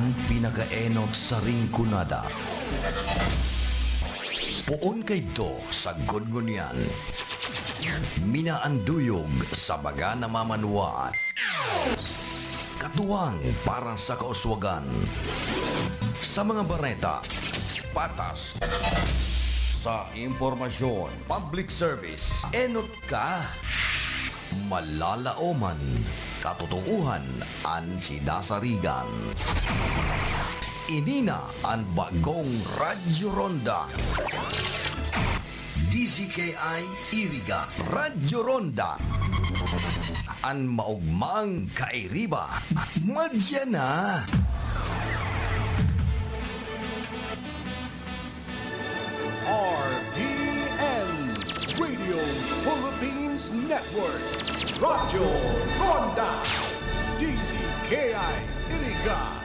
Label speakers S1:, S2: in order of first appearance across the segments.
S1: ang pinakaenot sa ringkunada. Puon kay do sa gudngunyan. Minaanduyog sa baga na mamanuaan. Katuwang para sa kauswagan. Sa mga bareta, patas. Sa impormasyon, public service, enot ka. Malalaoman, katotohanan, an sidasarigan. Inina ang bagong Radyo Ronda. DZKI Iriga Radyo Ronda. An maugmang kairiba. Madya na.
S2: RPN Radio Philippines Network. Radyo Ronda. DZKI Iriga.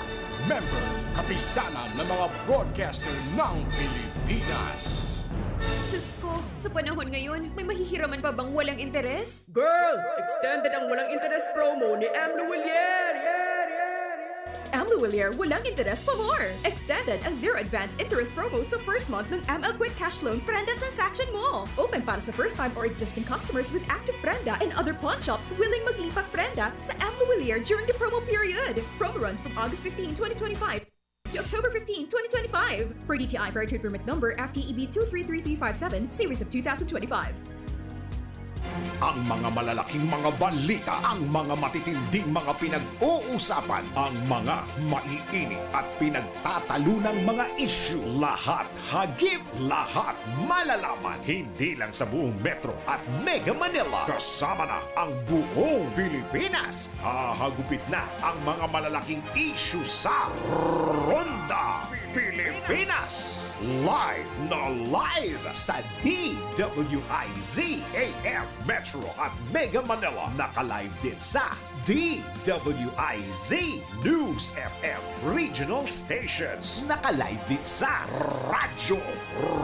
S2: Member, kapisanan ng mga broadcaster ng Pilipinas.
S3: Diyos ko, sa panahon ngayon, may mahihiraman pa bang walang interes?
S4: Girl, extended ang walang interest promo ni Amlo Willier!
S3: ML Willier, walang interes pa more! Extended ang zero advance interest promo sa first month ng ML Quick Cash Loan Prenda transaction mo. Open para sa first-time or existing customers with active Prenda and other pawn shops willing maglipat Prenda sa ML Willier during the promo period. Promo runs from August 15, 2025 to October 15, 2025. Per DTI Fair Trade Permit Number FTEB 233357, Series of 2025.
S2: Ang mga malalaking mga balita, ang mga matitinding mga pinag-uusapan, ang mga maiinit at pinagtatalunang mga issue. Lahat hagip, lahat malalaman. Hindi lang sa buong Metro at Mega Manila. Kasama na ang buong Pilipinas. Hahagupit na ang mga malalaking issue sa Ronda Pilipinas. Live na live sa DWIZ AM Metro at Mega Manila. Naka-live din sa DWIZ News FM Regional Stations. Naka-live din sa Radyo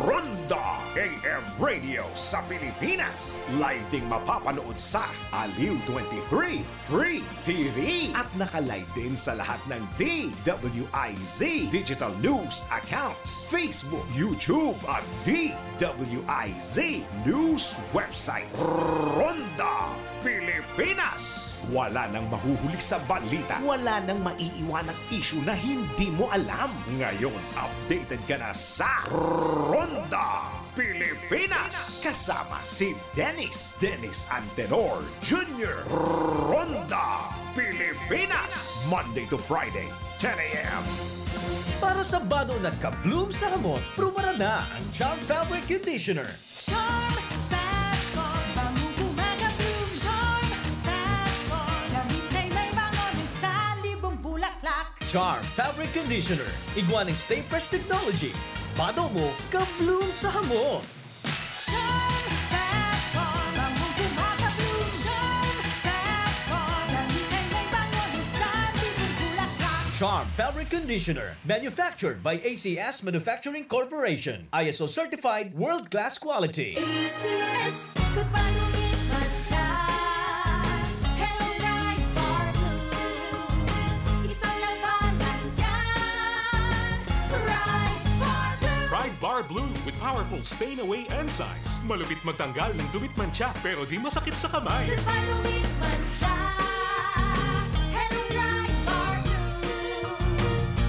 S2: Ronda AM Radio sa Pilipinas. Live ding mapapanood sa Aliw 23 Free TV. At naka-live din sa lahat ng DWIZ Digital News accounts, Facebook, YouTube at DWIZ News website. Ronda Pilipinas. Wala nang mahuhuli sa balita. Wala nang maiiwanang issue na hindi mo alam. Ngayon, updated ka na sa Ronda Pilipinas. Kasama si Dennis Antenor Jr. Ronda Pilipinas. Monday to Friday, 10 a.m.
S5: Para sa bado nagka-bloom sa hamon, prumara na ang Charm Fabric Conditioner.
S6: Charm Factor, bagong gumagabloom. Charm Factor, gamit ay may bangon ng salibong bulaklak.
S5: Charm Fabric Conditioner, iguaning Stay Fresh Technology. Bado mo, ka-bloom sa hamon.
S6: Charm Factor, bagong gumagabloom. Charm Factor, gamit ay may bangon ng salibong bulaklak.
S5: Charm Fabric Conditioner, manufactured by ACS Manufacturing Corporation. ISO certified, world-class quality.
S6: ACS, good pa lumipat siya. Hello, bright bar blue. Isang labanan yan. Bright bar blue.
S7: Pride Bar Blue with powerful stain-away enzymes. Malupit magtanggal ng dumit mancha pero di masakit sa kamay.
S6: Good pa lumipat siya. Hello, bright bar blue.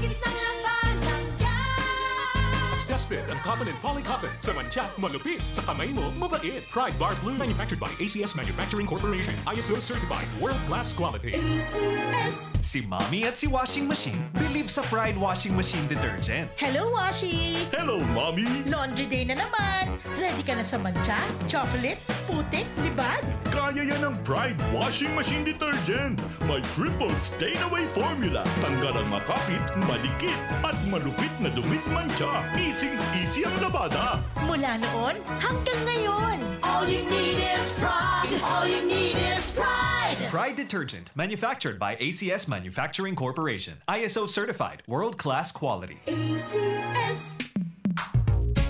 S6: Isang labanan yan.
S7: As tested ang cotton and polycotton. Sa mancha, malupit. Sa kamay mo, mabait. Pride Bar Blue. Manufactured by ACS Manufacturing Corporation. ISO certified. World-class quality.
S6: ACS.
S8: Si Mommy at si Washing Machine believe sa Pride Washing Machine Detergent.
S9: Hello, Washi!
S7: Hello, Mommy!
S9: Laundry day na naman! Ready ka na sa mancha, chocolate, putik, libag?
S7: Kaya yan ang Pride Washing Machine Detergent. May triple stain-away formula. Tanggal ang makapit, malikit, at malupit na dumit mancha. Easy ang labada.
S9: Mula noon hanggang ngayon.
S6: All you need is pride. All you need is pride.
S8: Pride Detergent, manufactured by ACS Manufacturing Corporation. ISO certified, world-class quality.
S6: ACS.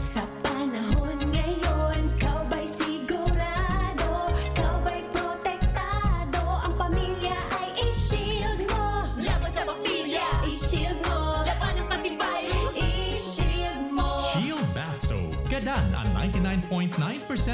S6: Sa panahon ngayon, kau ba'y sigurado? Kau ba'y protektado? Ang pamilya ay i-shield mo. Laban sa bakterya, i-shield mo.
S10: Shield Bath Soap. Gadan ang 99.9%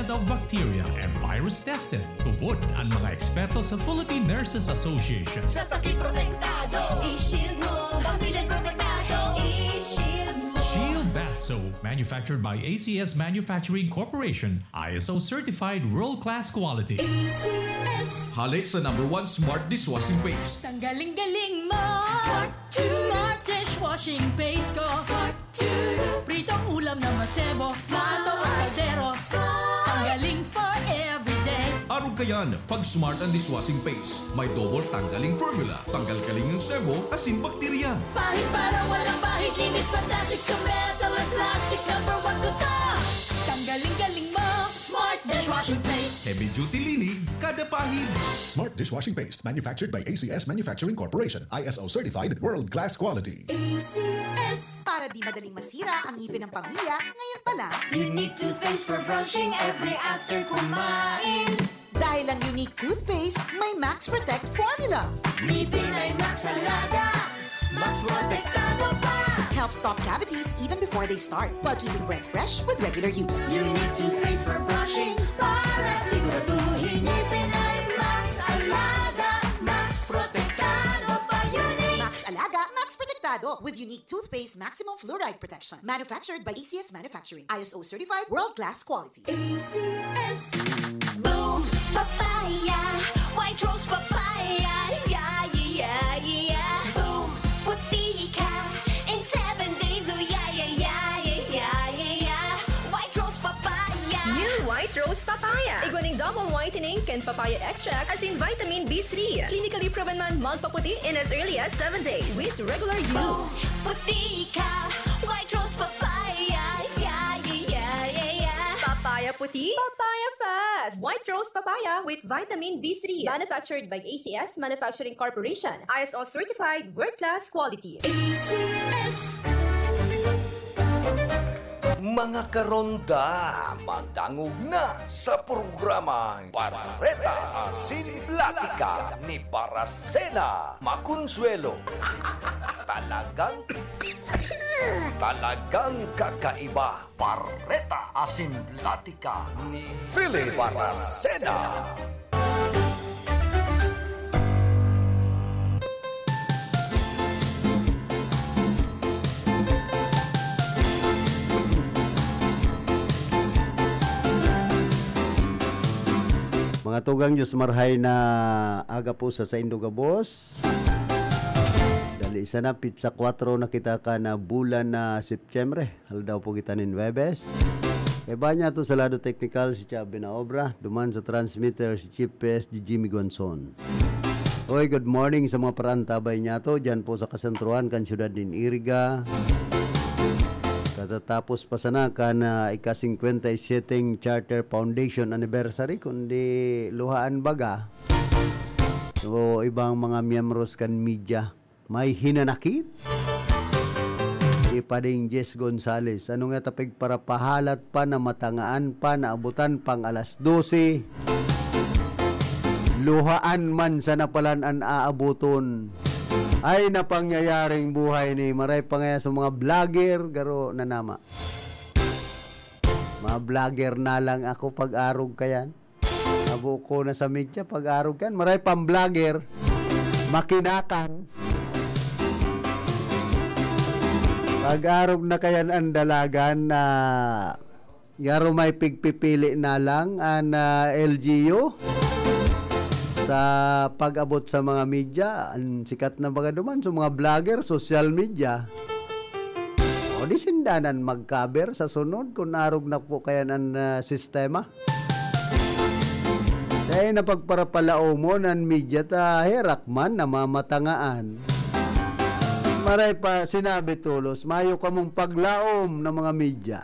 S10: of bacteria and virus tested. Tubod ang mga eksperto sa Philippine Nurses Association.
S6: Sa sakit protektado, i-shield mo. Pamilya protektado, i-shield mo.
S10: Shield Bath Soap, manufactured by ACS Manufacturing Corporation, ISO certified world-class quality.
S6: ACS.
S2: Halik sa #1 Smart Dishwashing Paste.
S9: Tanggaling-galing mo. Smart dishwashing paste ko. Pritong ulam na masebo. Plato at kaldero. Tanggaling for everyday.
S2: Arog kayan, pag Smart ang Dishwashing Paste, may double tanggaling formula. Tanggal-galing ng sebo, asin bakterya.
S6: Bahid para walang bahid. Linis fantastic sa metal at plastic. #1 ko to.
S9: Tanggaling-galing mo.
S6: Smart dishwashing paste.
S2: Heavy duty linig, kada pahid.
S11: Smart Dishwashing Paste, manufactured by ACS Manufacturing Corporation. ISO certified world-class quality.
S6: ACS.
S12: Para di madaling masira ang ngipin ng pamilya, ngayon pa lang.
S6: Unique toothpaste for brushing every after kumain.
S12: Dahil ang unique toothpaste, may Max Protect formula.
S6: Ngipin ay Max Alaga. Max Protektado pa.
S12: Helps stop cavities even before they start, while keeping breath fresh with regular use.
S6: Unique toothpaste for brushing para siguraduhin ngipin ay Max Alaga. Max Protektado pa. Unique.
S12: Max Alaga, Max Protectado with unique toothpaste maximum fluoride protection. Manufactured by ACS Manufacturing. ISO certified world-class quality.
S6: ACS. Boom papaya, white rose papaya, yeah yeah yeah. Boom puti ka in 7 days, oh yeah yeah yeah yeah yeah yeah. White rose papaya.
S3: New White Rose Papaya. Iguaning double whitening and papaya extract as in vitamin B3. Clinically proven man magpaputi in as early as 7 days with regular
S6: Boom
S3: use.
S6: puti ka, white rose papaya, yeah yeah yeah yeah.
S3: Papaya puti, papaya fast. White Rose Papaya with vitamin B3. Manufactured by ACS Manufacturing Corporation. ISO certified world-class quality.
S6: ACS.
S1: Mga karonda, magdangog na sa programang Barreta Asin Platica ni Baracena Maconsuelo. Talagang kakaiba. Barreta Asin Platica ni Philip Baracena.
S13: Mga tugang Diyos marhay na aga po sa Indogabos. Dali isa na pizza 4 na kita ka na bulan na Septyembre. Hal daw po kita nin Webes. Kaya ba niya to sa lado technical si Chabi na obra. Duman sa transmitter si Chief PSG Jimmy Gonzon. Oy, good morning sa mga parantabay niya to. Diyan po sa kasentruan kan siyudad din Iriga. Katatapos pa sana ka na ika-57 Charter Foundation Anniversary kundi luhaan baga. So ibang mga miyembros kan media may hinanakit. Ipading Jess Gonzales. Ano nga tapig para pahalat pa na matangaan pa na abutan pang alas 12. Luhaan man sa napalan an aabuton. Ay napangyayaring buhay ni maray pa nga sa mga vlogger garo na nama. Mga vlogger na lang ako pag-arog kayan. Abo ko na sa media pag-arog kan. Maray pang vlogger makinakan. Pag-arog na kayan ang dalagan na garo may pigpipili na lang ang LGU. Sa pag-abot sa mga media, ang sikat na baga duman sa mga vlogger, social media. O di sindanan mag-cover sa sunod kung narog na po kaya ng sistema. Dahil na pagparapalao mo ng media ta herak man na mamatangaan. Maray pa sinabi tulos, mayo ka mong paglaom ng mga media.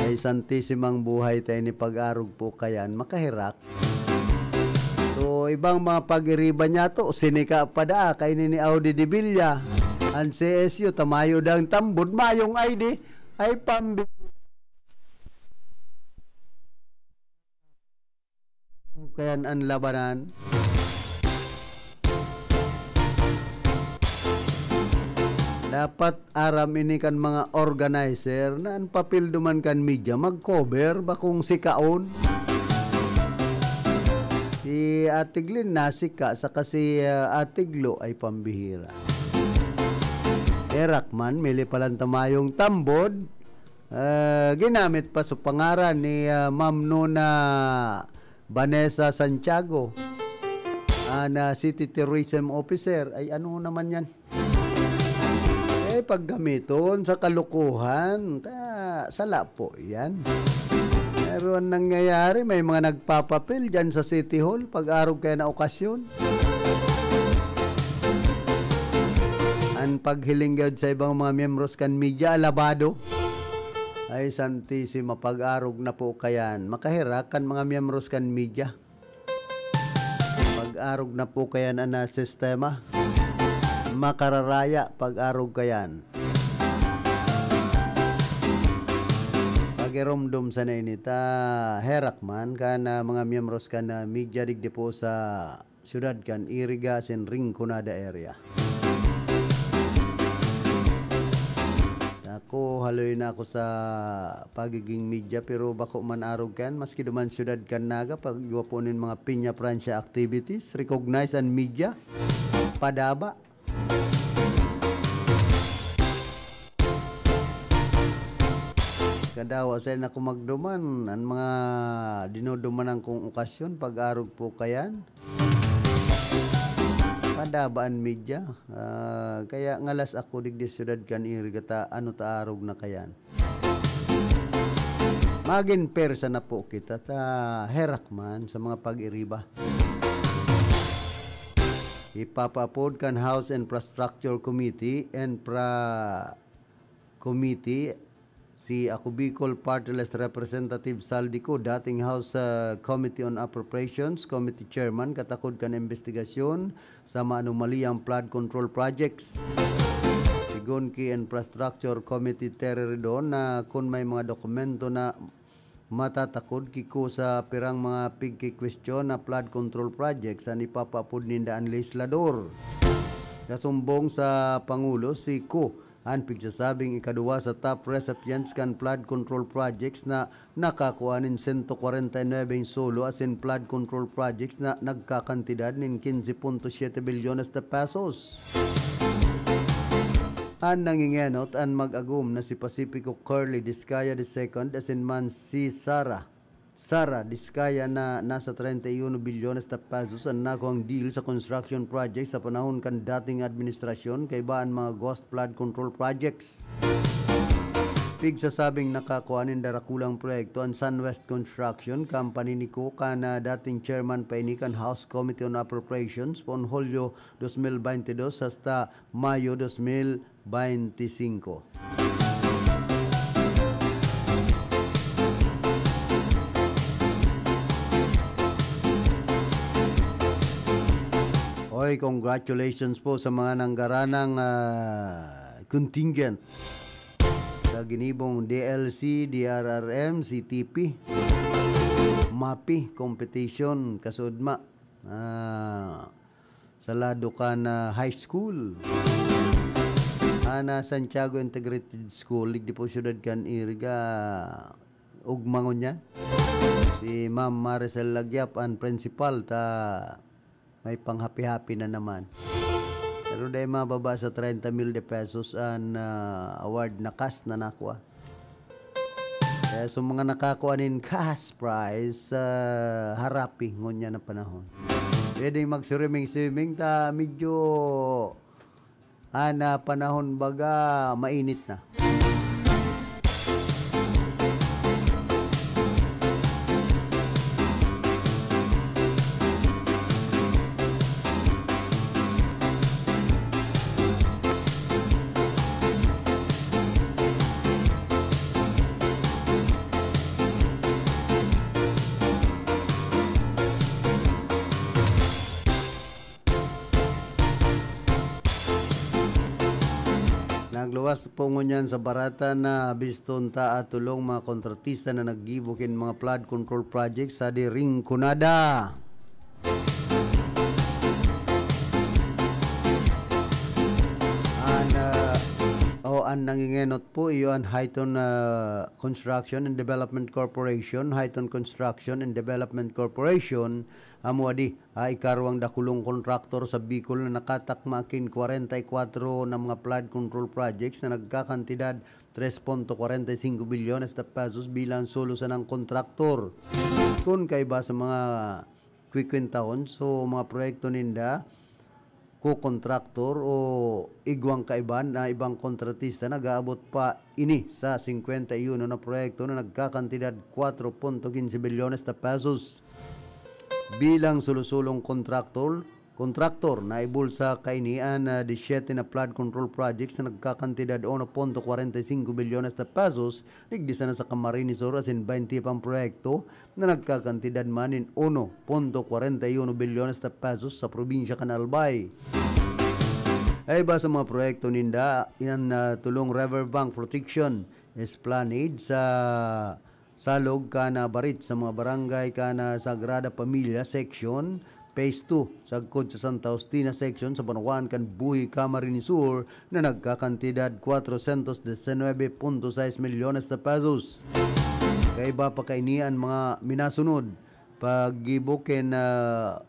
S13: Ay santisimang buhay tayo ni pag-arog po kayan, makahirak. So, ibang mga pag-iriba niya to, sinika pa da, kainin ni Audi de Villa. Ang CSU, tamayo dang tambod, mayong ID, ay pambi. Kayan ang labanan. Dapat aram ini kan mga organizer na ang papel duman kan media mag-cover ba kung sikaon. Si Atiglin nasika sa kasi Atiglo ay pambihira. Erakman, mili palang tamayong tambod. Ginamit pa sa pangaran ni Ma'am Nona Vanessa Santiago na City Tourism Officer. Ay ano naman yan? Paggamiton sa kalukuhan, sala po yan. Pero ang nangyayari, may mga nagpapapil dyan sa City Hall pag-arog kaya na okasyon. Ang paghiling sa ibang mga miyembros kan media, alabado. Ay santisima, pag-arog na po kayan. Makahirakan mga miyembros kan media. Pag-arog na po kayan na sistema. Makararaya pag-arog kayan. Pagiromdom sa nainita, herakman kana mga miyembros kan media digdi po sa syudad kan Iriga sin Rinconada area. Ako haloy na ako sa pagiging media pero bako man arog kan maski duman syudad kan naga pagwaponin mga Piña Francia activities, recognize and media padaba. Kadawa sa na kumagduman ang mga dinoduman ang kong okasyon pag-arog po kayan padabaan media kaya ngalas ako digdi syudad kan irigata ano taarog na kayan magin persa na po kita ta herakman sa mga pag-iriba. Ipapapod kan House Infrastructure Committee Committee si ako Bicol Party List Representative Saldico, dating House Committee on Appropriations Committee Chairman, katakod kan investigasyon sa maanumaliyang flood control projects. Sigon ki Infrastructure Committee Terreridon na kung may mga dokumento na matatakod kiko sa pirang mga pigki-question na flood control projects ang ipapapod ninda ang legislador. Kasumbong sa Pangulo si Ko ang pigsasabing ikaduwa sa top recipients kan flood control projects na nakakuanin 149 solo as in flood control projects na nagkakantidad ng 15.7 bilyones na pesos. Ang nangingenot ang mag-agum na si Pacifico Curly Discaya II as in man si Sara Discaya na nasa 31 bilyones na pesos ang nakuhang deal sa construction projects sa panahon kan dating administrasyon kay baan mga ghost flood control projects. Pigsasabing nakakuanin darakulang proyekto ang SunWest Construction Company ni Kuka na dating chairman pa ini kan House Committee on Appropriations pon Hulyo 2022 hasta Mayo 2025. Oy, congratulations po sa mga nanggaranang contingent sa ginibong DLC, DRRM, CTP, MAPI competition kasudma sa Laducan High School. Ana Santiago Integrated School, digdi po syudad kan Iriga ugmangon niya. Si Ma'am Maricel Lagyap ang principal ta may panghapi-hapi na naman. Pero dahil mababa sa 30,000 pesos ang award na cash na nakuha. Kaya sa mga nakakuanin cash prize, harapi ngunya na panahon. Pwede mag-swimming ta medyo panahon baga mainit na. Nagluwas po ngunyan sa barata na biston ta at tulong mga kontratista na naggibukin mga flood control projects sa di Rinconada. Ang nangingenot po iyon Highton Construction and Development Corporation. Highton Construction and Development Corporation amo adi ikarwang dakulong kontraktor sa Bicol na nakatakma kin 44 na mga flood control projects na nagkakantidad 3.45 bilyones na pesos bilang solusan ng kontraktor. Kung kaiba sa mga kwikwintahon, so mga proyekto ninda ko-kontraktor o igwang kaiban na ibang kontratista nag-aabot pa ini sa 51 na proyekto na nagkakantidad 4.15 bilyones na pesos. Bilang sulusulong kontraktor na ibulsa kainian na 17 na flood control projects na nagkakantidad 1.45 bilyones na pesos, nigdisa na sa Camarines Sur asin 20 pang proyekto na nagkakantidad manin 1.41 bilyones na pesos sa probinsya Canalbay. Ay ba sa mga proyekto ninda, inan tulong riverbank protection, esplanade sa Salog kana Barit sa mga barangay kana Sagrada Familia section, Phase 2 sa Sagkod sa Santa Justina section sa Banawan kan Buhi Camarines Sur na nagkakantidad 419.6 milyones na pesos. Kaiba pa kainian mga minasunod paggibukin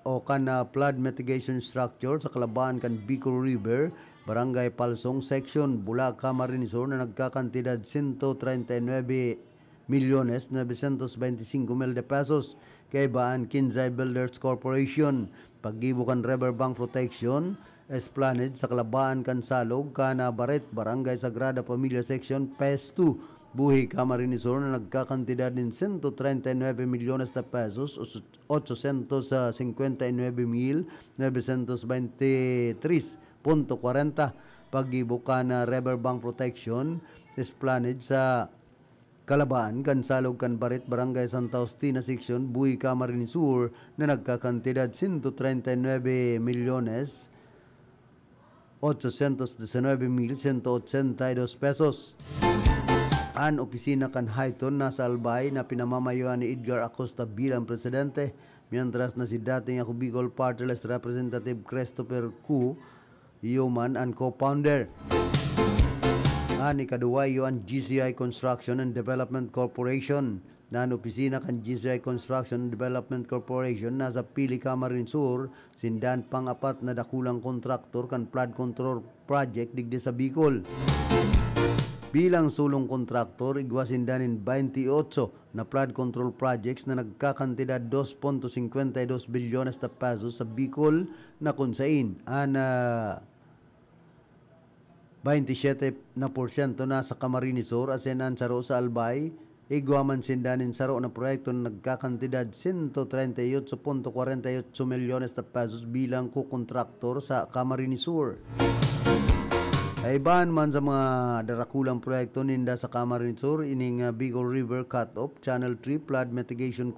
S13: o kana flood mitigation structure sa Kalaban kan Bicol River, Barangay Palsong section, Bula Camarines Sur na nagkakantidad 139 milyones 925 mil de pesos. Kay Baan Kinsay Builders Corporation, paggibukan riverbank protection, esplanade sa Kalabaan kan Salog kana Baret, Barangay Sagrada Familia section, Phase 2, Buhi Camarines Sur na nagkakantidad din 139 milyones na pesos o 859,923.40. Paggibukan na riverbank protection, esplanade sa Kalabaan, Kansalog, Kanbarit, Barangay Santa Justina section, Buhi Camarines Sur na nagkakantidad 139 milyones 819,182 pesos. Ang opisina kan Highton nasa Albay na pinamamayuan ni Edgar Acosta bilang presidente, mientras na si dating ako Bicol Party List Representative Christopher Ku Yuman ang co-founder. Ani kaduwa yung GCI Construction and Development Corporation na opisina kan GCI Construction and Development Corporation nasa Pili Camarines Sur, sindan pang-apat na dakulang kontraktor kan flood control project digdi sa Bicol. Bilang sulong kontraktor, igwasindanin 28 na flood control projects na nagkakantidad 2.52 bilyones na pesos sa Bicol na kunsain 27% na sa Camarines Sur asenan saro sa Albay, igwaman sindanin saro na proyekto na nagkakantidad 138.48 milyones na pesos bilang kukontraktor sa Camarines Sur. Ay baan man sa mga darakulang proyekto ninda sa Camarines Sur, ining Bicol River Cut-Off, Channel 3 Flood Mitigation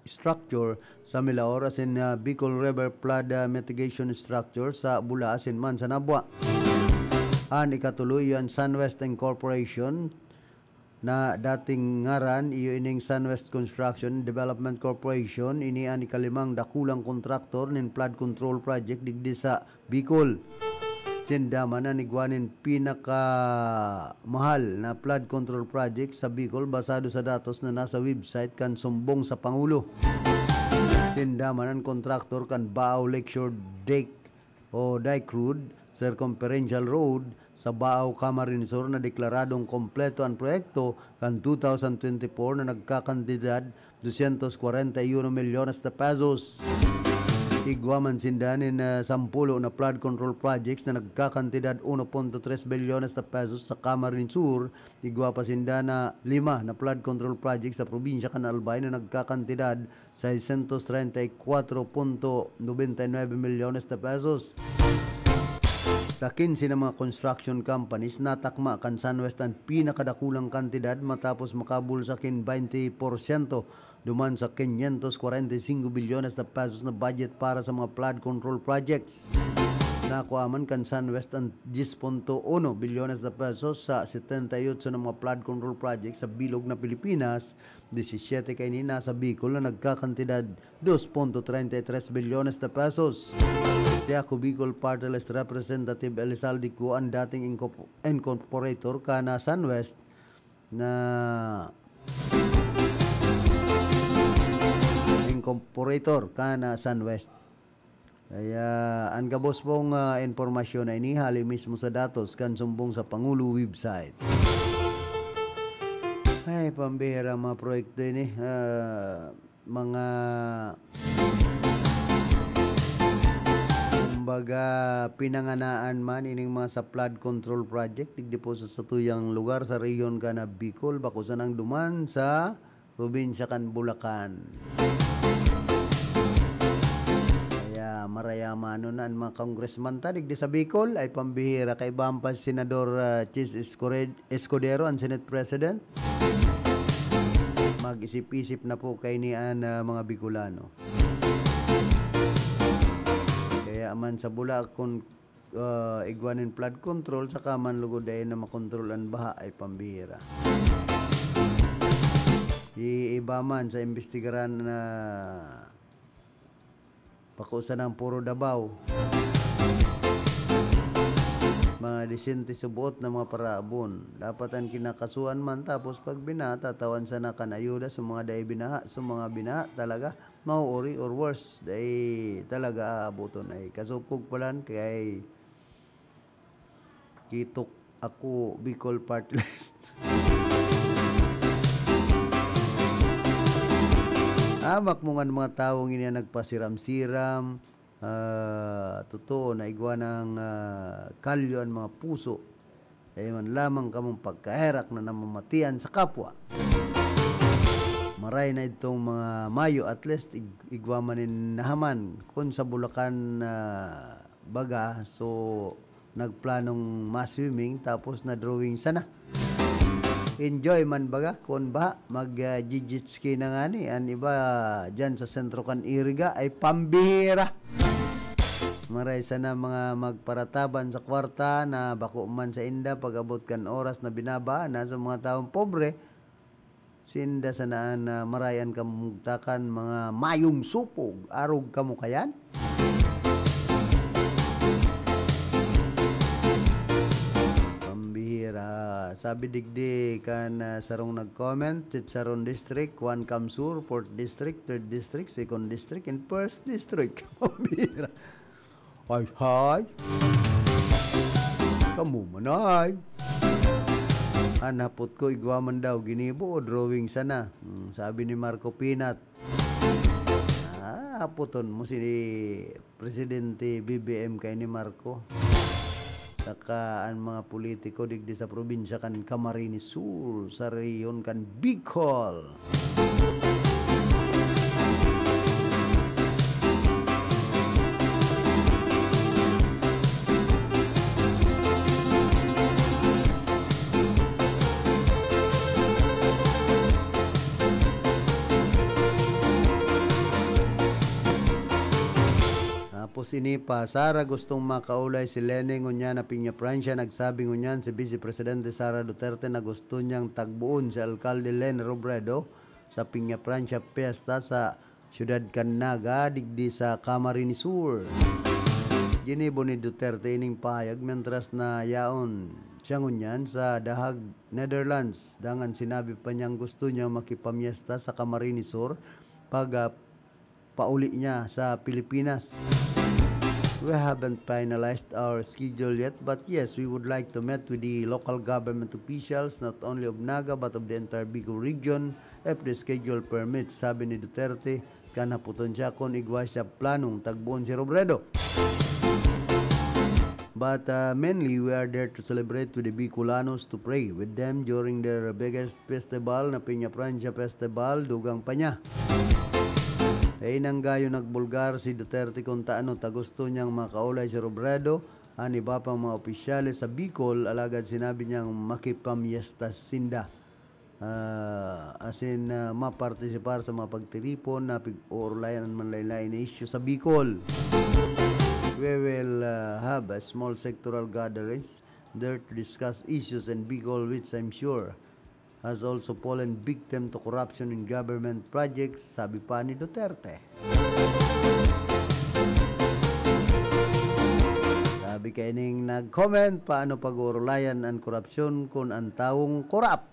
S13: Structure sa Milaor asin Bicol River Flood Mitigation Structure sa Bula asin man sa Nabwa. Ang ikatuloy yan Sunwest Incorporation na dating ngaran iyo ining Sunwest Construction Development Corporation, ini ang ikalimang dakulang kontraktor nin flood control project digdi sa Bicol. Sindaman na nigwanin pinaka mahal na flood control project sa Bicol basado sa datos na nasa website kan sumbong sa Pangulo. Sindaman ang kontraktor kan Bao Lakeshore Dike o Dike Road Circumferential Road sa Bao Camarines Sur na deklaradong kompleto ang proyekto kan 2024 na nagkakantidad 241 milyones na pesos. Igwaman sindanin na 10 na flood control projects na nagkakantidad 1.3 bilyones na pesos sa Camarines Sur. Igwa pa sindana 5 na flood control projects sa probinsya kan Albay na nagkakantidad 634.99 milyones na pesos. Sa 15 na mga construction companies, natakma kan Sunwest ang pinakadakulang kantidad matapos makabulsa kin 20% duman sa 545 bilyones na pesos na budget para sa mga flood control projects. nakuaman kan SunWest ang 10.1 bilyones na pesos sa 78 na mga flood control project sa bilog na Pilipinas. 17 kay nina sa Bicol na nagkakantidad 2.33 bilyones na pesos. Si ako Bicol Party List Representative Elizalde Cu ang dating incorporator kana SunWest na incorporator kana SunWest. Kaya ang gabos pong informasyon ay inihali mismo sa datos kan sumbong sa Pangulo website. Ay, pambihira mga proyekto ini. Mga kumbaga pinanganaan man ining mga sa flood control project digdi po sa tuyang lugar sa rehiyon ka na Bicol bakusan ang duman sa probinsya kan Bulacan. Marayamano na ang mga congressman tadig di sa Bicol ay pambihira kay Bampas Senador Chis Escudero ang Senate President. Mag-isip-isip na po kay niyan mga Bicolano. Kaya man sa Bula kung igwanin flood control saka man lugod ay na makontrol ang baha ay pambihira. Iiba man sa investigaran na pakusan ng puro Davao. Mga disente subuot na mga paraabon. Dapat ang kinakasuhan man tapos pag binata, tawan sa nakanayuda sa mga day binaha. Sa mga binaha talaga mauuri or worse. Day talaga aabuton ay kasupog palan kay kitok ako Bicol Party List. Amak mo nga mga taong ini nagpasiram-siram, totoo na igwa ng kalyo ang mga puso, ay man lamang kamong pagkaherak na namamatian sa kapwa. Maray na itong mga mayo at least igwa manin nahaman kung sa Bulacan baga, so nagplanong mass swimming tapos na drawing sana. Enjoy man baga kung ba mag-jiu-jitsu na nga ni ang iba dyan sa sentro kan Iriga ay pambihira. Maray sana mga magparataban sa kwarta na bako man sa inda pag abot kan oras na binaba na sa mga taong pobre sinda sanaan na marayan kamugtakan mga mayong supog arog kamo kayan. Sabi digdi kan sarong nag-comment Chicharon District, 1 Kamsur, 4th District, 3rd District, 2nd District, and 1st District. Ay, hay. Kamu manay. Hanapot ko igwaman daw ginibo o drawing sana. Sabi ni Marco Pinat. Hapoton mo si Presidente BBM kay ni Marco. Saka ang mga politiko digdi sa probinsya kan Camarines Sur sa rehiyon kan Bicol. Tapos inipa, Sara gustong makaulay si Lene ngunyan na Piña Francia. Nagsabi ngunyan si Vice Presidente Sara Duterte na gusto niyang tagbuon si Alcalde Lene Robredo sa Piña Francia Fiesta sa Ciudad Canaga digdi sa Camarines Sur. Ginibo ni Duterte ining pahayag mentras na yaon siya ngunyan sa Dahag, Netherlands. Dangan sinabi pa niyang gusto niya makipamiesta sa Camarines Sur pag pauli niya sa Pilipinas. We haven't finalized our schedule yet, but yes, we would like to meet with the local government officials, not only of Naga but of the entire Bicol region, if the schedule permits. Sabi ni Duterte, kanaputon siya kung igwa siya planong tagbuon si Robredo. But mainly, we are there to celebrate with the Bicolanos, to pray with them during their biggest festival na Piña Francia Festival, dugang pa niya. Ay nang gayo nagbulgar si Duterte kung taano gusto niyang makaulay si Robredo, ang iba pang mga opisyalis sa Bicol, alagad sinabi niyang makipamiesta sinda. Mapartisipar sa mga pagtiripon na pag-uurlayan man lain-lain na issue sa Bicol. We will have a small sectoral gatherings there to discuss issues and Bicol, which I'm sure has also fallen victim to corruption in government projects, sabi pa ni Duterte. Sabi kaining nag-comment, paano pag-uulayan ang korupsyon kung ang taong korap?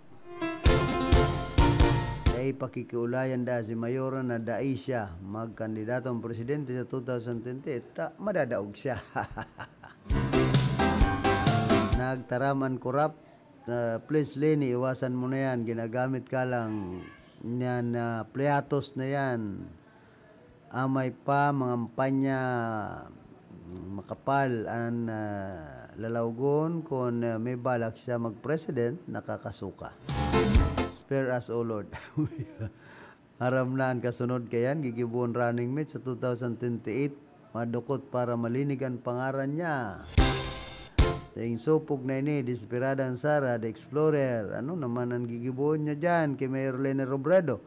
S13: Ay pakikiulayan da si Mayora na dai siya magkandidatong presidente sa 2028, madadaog siya. Nagtaraman korap, please Lenny, iwasan mo na yan, ginagamit ka lang yan, pleatos na yan, amay pa mga kampanya makapal ang lalawgon kung may balak siya mag-president, nakakasuka. Spare us, O Lord. Haram na ang kasunod kayan, gigibuon running mate sa 2028, madukot para malinig ang pangaran niya. Ting supog na ini, desperadang Sara, the Explorer. Ano naman ang gigibuon niya dyan kay Mayor Lene Robredo?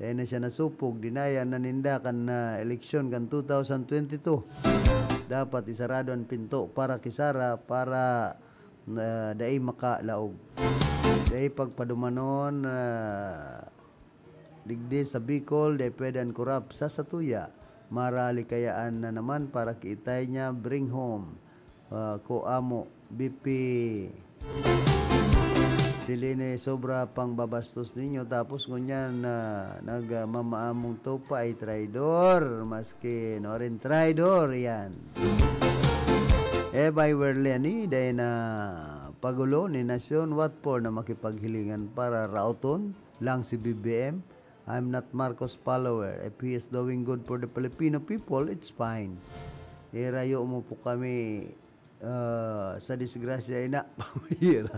S13: Tayo na siya nasupog, dinaya na nindakan na eleksyon kan 2022. Dapat isarado ang pinto para kisara para dai makalaog. Dahil pagpadumanon digdi sa Bicol, dahil pwede ang korap sa Satuya. Marali kayaan na naman para kiitay niya bring home. Ko amo, BP. Siline sobra pang babastos ninyo. Tapos ngunyan nagmamaamong to pa ay traidor. Maski no rin traidor yan. By Werleni, dahil na pagulo ni Nasyon Watford na makipaghilingan para rauton lang si BBM. I'm not Marcos follower. If he is doing good for the Filipino people, it's fine. Rayo mo po kami sa disgrasya ina. Pamihira.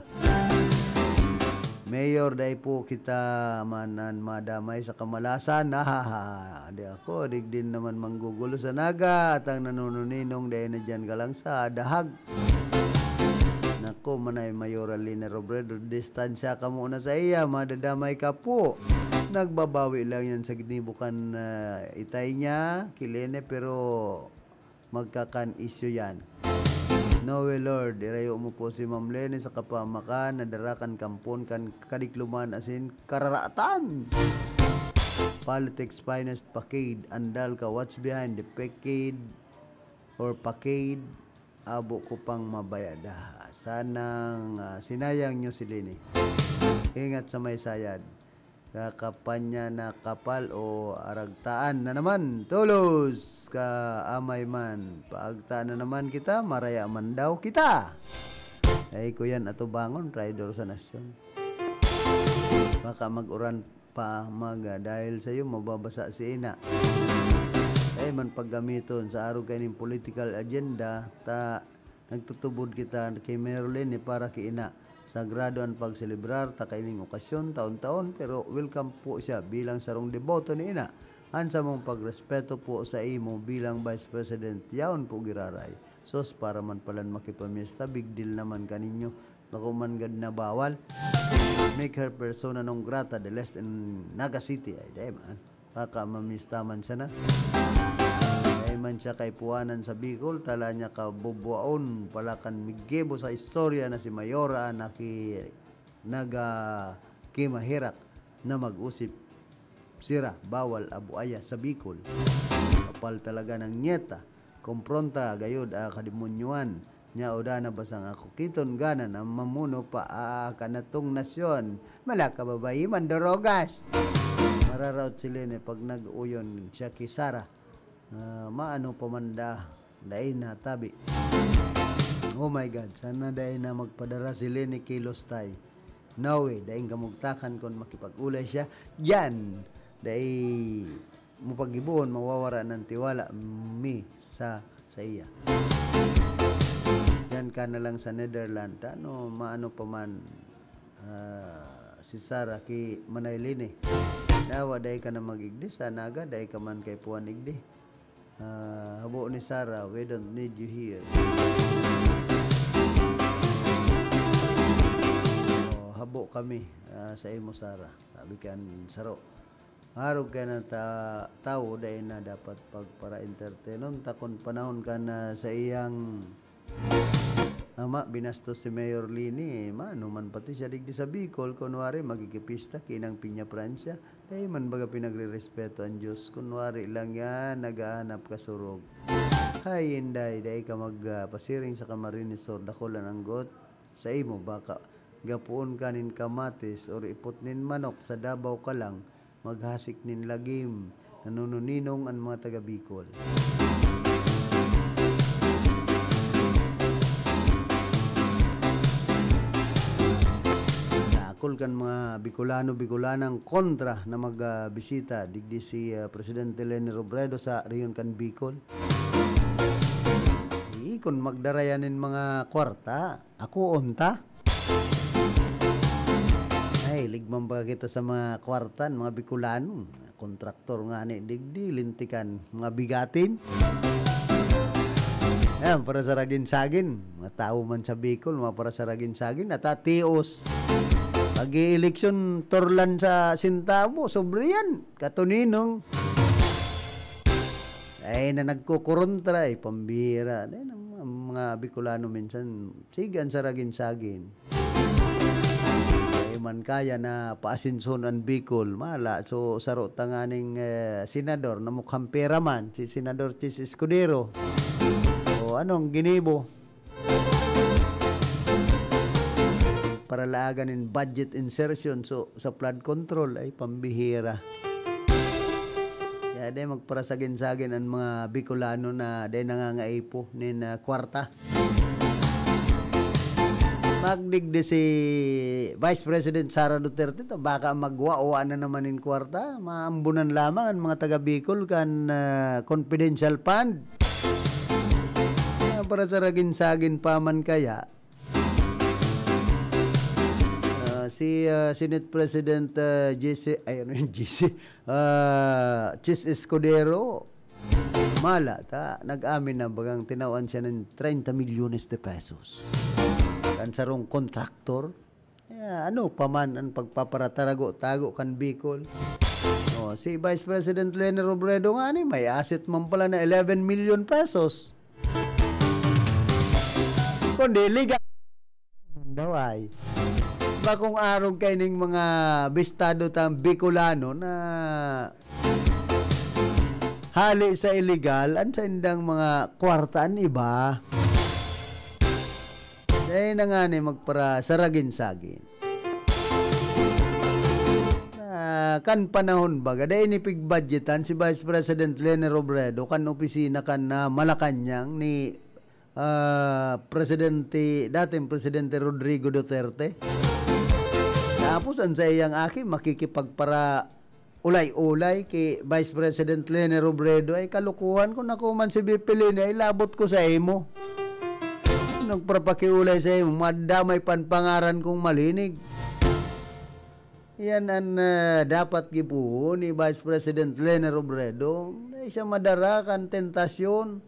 S13: Mayor, dahil po kita manan madamay sa kamalasan. Di ako, digdin naman manggugulo sa naga at ang nanununinong dahil na dyan ka lang sa dahag. Nako, manay Mayoral Lene Robredo, distansya ka muna sa iya, madadamay ka po. Nagbabawi lang yan sa ginibukan itay niya, kilene, pero magkakan issue yan. No way, Lord, irayo mo po si Ma'am Lene sa kapamakan, nadarakan kampon kan kadikluman asin kararatan. Politics finest pakade, andal ka, what's behind the pakade or pakade? Abo ko pang mabayada. Sanang sinayang nyo si Lene. Ingat sa may sayad. Kakapanya na kapal o aragtaan na naman. Tulos ka amay man. Paagtaan na naman kita, maraya man daw kita. Ay ko yan ato bangon, traidor sa nasyon. Baka mag-uran pa dahil sa iyo mababasa si ina. Ay man paggamiton sa araw kayo ng political agenda, nagtutubod kita kay Merlin para kiina. Sagrado ang pagselebrar ta kaining okasyon taon-taon, pero welcome po siya bilang sarong deboto ni ina. Ansa mong pagrespeto po sa imo bilang Vice President, yaon po giraray. Sos para man palan makipamiesta, big deal naman kaninyo. Naku man gad na bawal. Make her persona non grata the less in Naga City. Ay day man. Baka mamista man siya na. Ay man siya kay puwanan sa Bicol, tala niya ka bubuaon palakan migebo sa istorya na si Mayora na kimahirak na mag-usip sira, bawal abuaya sa Bicol. Kapal talaga ng nyeta, kompronta gayod kadimunyuan nya oda na basang ako kiton gana na mamuno pa kanatong nasyon. Malaka babayi mandorogas. Mararaot sila pag nag-uyon siya kisara. Maano pamanda dahil na tabi. Oh my God, sana dahil na magpadara si Lene kilos tay. No way, dahil kamugtakan kung makipag-ulay siya. Yan, dahil mupag-ibuon, mawawara ng tiwala sa iya. Yan ka na lang sa Netherlands. Ano, maano pa man si Sara ki Manay Lene. Dawa dahil ka na mag-igdi sa naga, dahil ka man kay Puan igdi. Habo ni Sara, we don't need you here. Habo kami sa imo Sara. Sabi kan saro. Harog ka na tao dahil na dapat pagpara-entertainon. Takon panahon ka na sa iyang ama, binastos si Mayor Lini. Manuman pati siya digdi sa Bicol. Kunwari, magkikipista, kinang Piña Francia. Dahil man baga pinagre-respeto ang Diyos. Kunwari lang yan, nagahanap ka surog. Hay, inday, dahil ka magpasiring sa Camarinesor. Dakulan ang got. Sa imo, baka gapuon kanin kamatis or ipot nin manok sa Davao ka lang. Maghasik nin lagim, nanununinong ang mga taga Bicol. Nakul kan mga Bicolano-Bicolanang kontra na magbisita digdi si Presidente Leni Robredo sa Rion kan Bicol. Kung magdarayanin mga kwarta, ako unta. Ay, ligman ba kita sa mga kwartan, mga Bicolano, kontraktor nga ni digdi, lintikan, mga bigatin. Ayan, para sa ragin-sagin, mga tao man sa Bicol, mga para sa ragin-sagin, at atios. Pag-i-eleksyon, torlan sa Sintabo, sobre yan, katuninong. Ay, na nagkukurontra, pambira. Ay, ang mga Bicolano minsan, sigan sa ragin-sagin. Man kaya na paasinson ang Bicol mala so saro tanganing senador na mukhang pera man si Senador Chis Escudero o anong ginibo para laagan in budget insertion so sa flood control ay pambihira kaya day magparasagin-sagin ang mga Bicolano na day nangangaipo nin kwarta. Magdigdi si Vice President Sara Duterte to baka magwa na naman in kwarta, maambunan lamang ang mga taga Bicol kan confidential fund. Para sa ragin-sagin pa man kaya si Senate President Chis Escudero mala nag-amin na bagang tinawan siya ng 30 milyones de pesos. Kan sarong kontraktor ano pa man ang pagpaparatarago-tago kan Bicol. Si Vice President Leni Robredo nga ni may asset man pala na 11 million pesos. Kundi liga daway. Bakong arog kay ning mga bistado tam Bicolano na hali sa illegal ang sa indang mga kwartaan iba. Dahil na nga ni magpara saragin-sagin. Kan panahon baga, dahil inipigbudgetan si Vice President Leni Robredo kan opisina kan Malacanang ni dating Presidente Rodrigo Duterte. Tapos ang sa iyang aki makikipagpara ulay-ulay kay Vice President Leni Robredo ay kalukuhan kung nakuman si BP Leni ay labot ko sa imo. Nagpapakiulay sa imo, madamay panpangaran kong malinig. Yan ang dapat gipuho ni Vice President Leni Robredo. Ay siya madarakan tentasyon.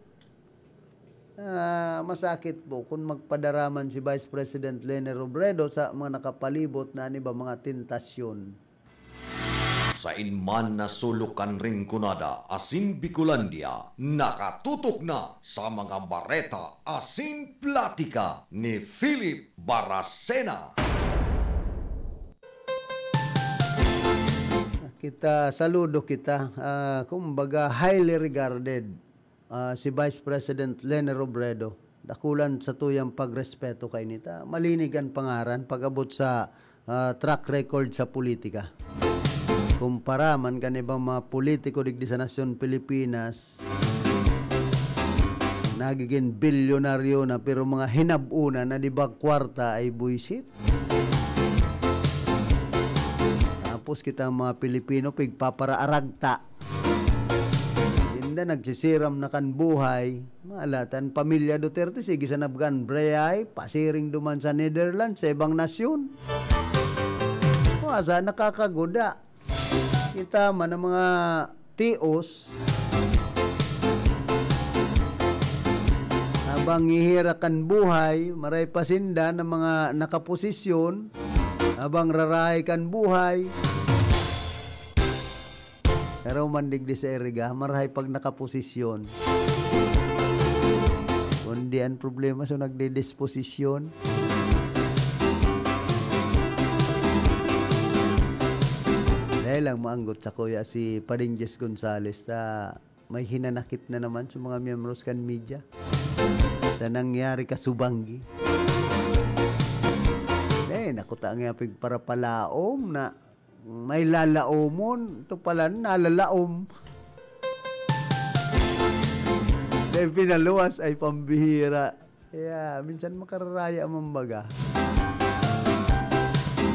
S13: Masakit po kung magpadaraman si Vice President Leni Robredo sa mga nakapalibot na ba mga tentasyon.
S1: Sa inman na sulukan ring kunada, asin Bicolandia, nakatutok na sa mga bareta, asin platika ni Philip Baracena.
S13: Saludo kita. Kumbaga, highly regarded si Vice President Leni Robredo. Dakulan sa tuyang pagrespeto kay nita. Malinig ang pangaran pag-abot sa track record sa politika. Kumpara man kanibang mga politiko digdi sa nasyon Pilipinas nagiging bilyonaryo na pero mga hinabuna na di ba kwarta ay buisit. Tapos kita mga Pilipino pigpaparaaragta hindi nagsisiram na kan buhay malatan pamilya Duterte sige sa nabgan breyay pasiring duman sa Netherlands sa ibang nasyon asa nakakagoda. Kita man ang mga tios habang ihirakan buhay, maray pasinda ng mga nakaposisyon habang rarahay kan buhay. Pero mandigdi sa eriga, marahay pag nakaposisyon. Kundi ang problema so nagdidisposisyon. Dahil lang maanggot sa kuya si Padingjes Gonzales na may hinanakit na naman sa mga miyembros kan media sa nangyari ka Subanggi. Nakuta nga pig para palaom na may lalaomon. Ito pala nalalaom. Dahil pinaluwas ay pambihira. Kaya minsan makararaya mambaga.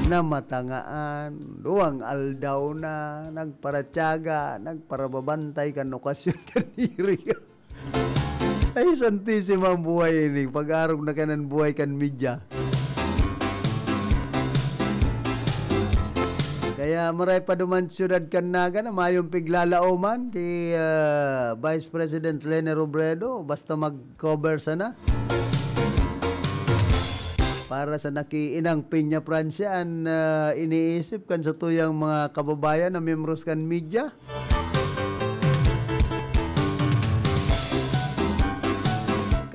S13: Na matangaan, duwang aldaw na, nagparatyaga, nagparababantay kan okasyon kaniri. Ay santisima buhay ini, pag-arog na kanan buhay kan media. Kaya maray pa duman siyudad Kanaga na mayong piglalaoman kay Vice President Lene Robredo basta mag-cover sana. Para sa nakiinang Piña Francia ang iniisip kan sa tuyang mga kababayan na miyembros kan media.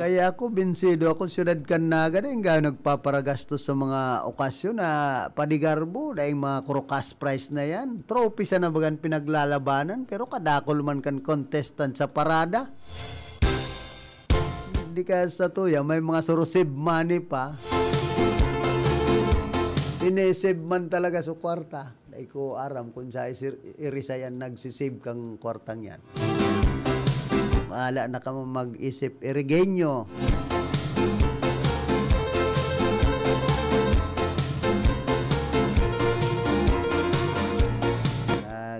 S13: Kaya ako, binsido ako siyudad Kanaga na yung nagpaparagastos sa mga okasyon na padigarbo na yung mga Crocas Prize na yan. Trophy sa nabagan pinaglalabanan pero kadakol man kan contestant sa parada. Hindi kaya sa tuya, may mga surusib money pa. Sinisib man talaga sa kwarta. Dahil ko aram kung sa irisayan nagsisib kang kwartang yan. Maala na ka mag-isip Irigenyo.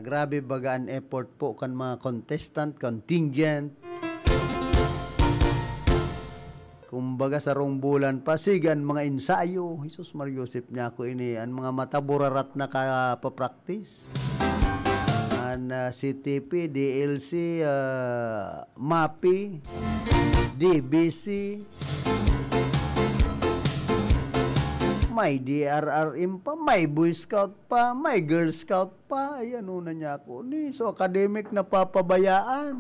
S13: Grabe bagaan effort po kan mga contestant, contingent. Kumbaga sa rong bulan pasigan mga ensayo. Jesus Mariusip niya ako ini ang mga mataburarat na kapapraktis. CTP, DLC, MAPI, DBC, may DRRM pa, may Boy Scout pa, may Girl Scout pa. Ayan, una niya ako. So, academic na papabayaan.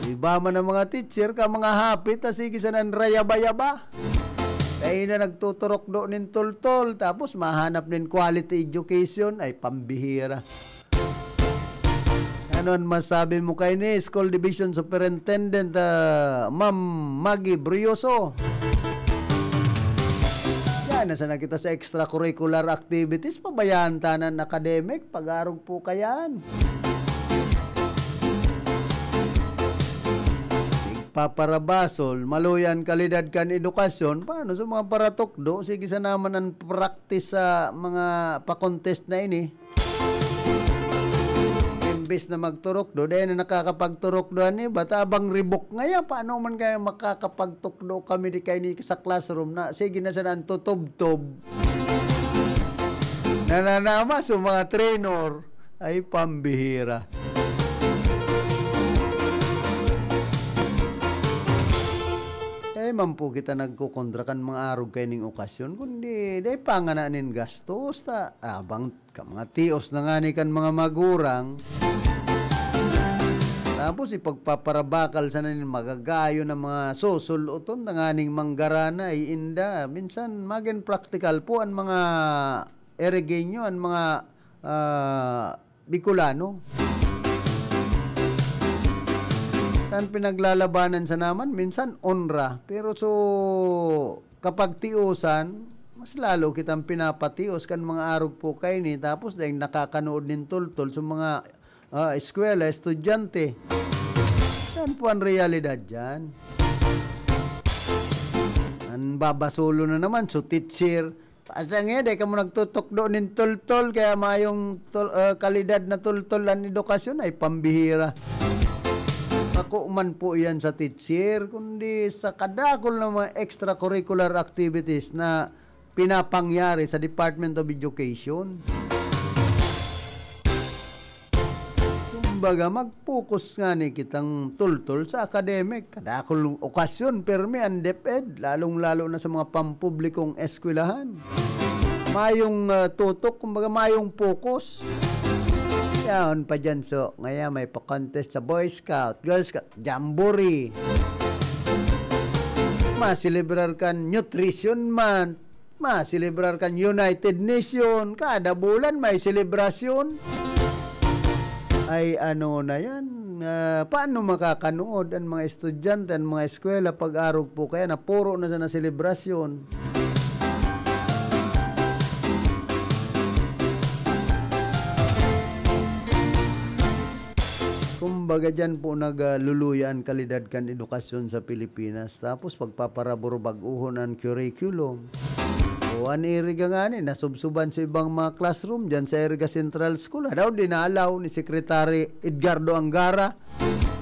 S13: Iba man ang mga teacher ka, mga hapit, sige sa nanrayaba-yaba. Kaya na nagtuturok doon ng tol-tol, tapos mahanap din quality education, ay pambihira. Ano masabi mo kay ni School Division Superintendent Ma'am Maggie Brioso? Yan, nasa na kita sa extracurricular activities, pabayaan tanan academic, pag-arog po kayan. Paparabasol, maluyan kalidad kan edukasyon, paano sa mga paratokdo, sige sa naman ang practice sa mga pa-contest na ini. Imbes na magturok do, dahil na nakakapagturok do ni, batabang ribok ngaya, paano man kaya makakapagtukdo kami di kayo ni sa classroom na, sige na sanang tutob-tob. Nananama sa mga trainer, ay pambihira. Man po kita nagkukontrakan mga arog kayo ning okasyon, kundi dahil pangananin gastos, abang ka mga tios na nga ni kan mga magurang. Tapos ipagpaparabakal sa nanin magagayo ng mga susuluton na nga ning manggarana ay inda. Minsan maging practical po ang mga Irigenyo, ang mga Bicolano. Ang pinaglalabanan sa naman, minsan onra. Pero so, kapag tiusan, mas lalo kitang pinapatios kan mga arog po kayo ni. Tapos dahil nakakanood din tultol sa mga eskwela, estudyante. Yan po ang realidad dyan. Ang babasulo na naman, so teacher. Asa nga, dahil ka mo nagtutok doon ng tultol, kaya mayong kalidad na tultol ang edukasyon ay pambihira. Ako man po yan sa teacher, kundi sa kadakol ng mga extracurricular activities na pinapangyari sa Department of Education. Kumbaga, mag-focus nga ni kitang tultol sa academic. Kadakol okasyon, permi ang DepEd, lalong-lalo na sa mga pampublikong eskwelahan. Mayong tutok, kumbaga mayong focus. Yaon pa dyan. So, ngayon may pa-contest sa Boy Scout, Girl Scout, Jamboree. Masilibrar kan Nutrition Month. Masilibrar kan United Nation. Kada bulan may selebrasyon. Ay ano na yan? Paano makakanood ang mga estudyante, ang mga eskwela pag-arog po kaya na puro na sa selebrasyon? Kumbaga dyan po nagluluyan kalidad kan edukasyon sa Pilipinas. Tapos pagpaparabor baguhon ang curriculum. O an iriga nga ni, nasubsuban sa ibang mga classroom dyan sa Iriga Central School. Daw dinalaw ni Secretary Edgardo Angara.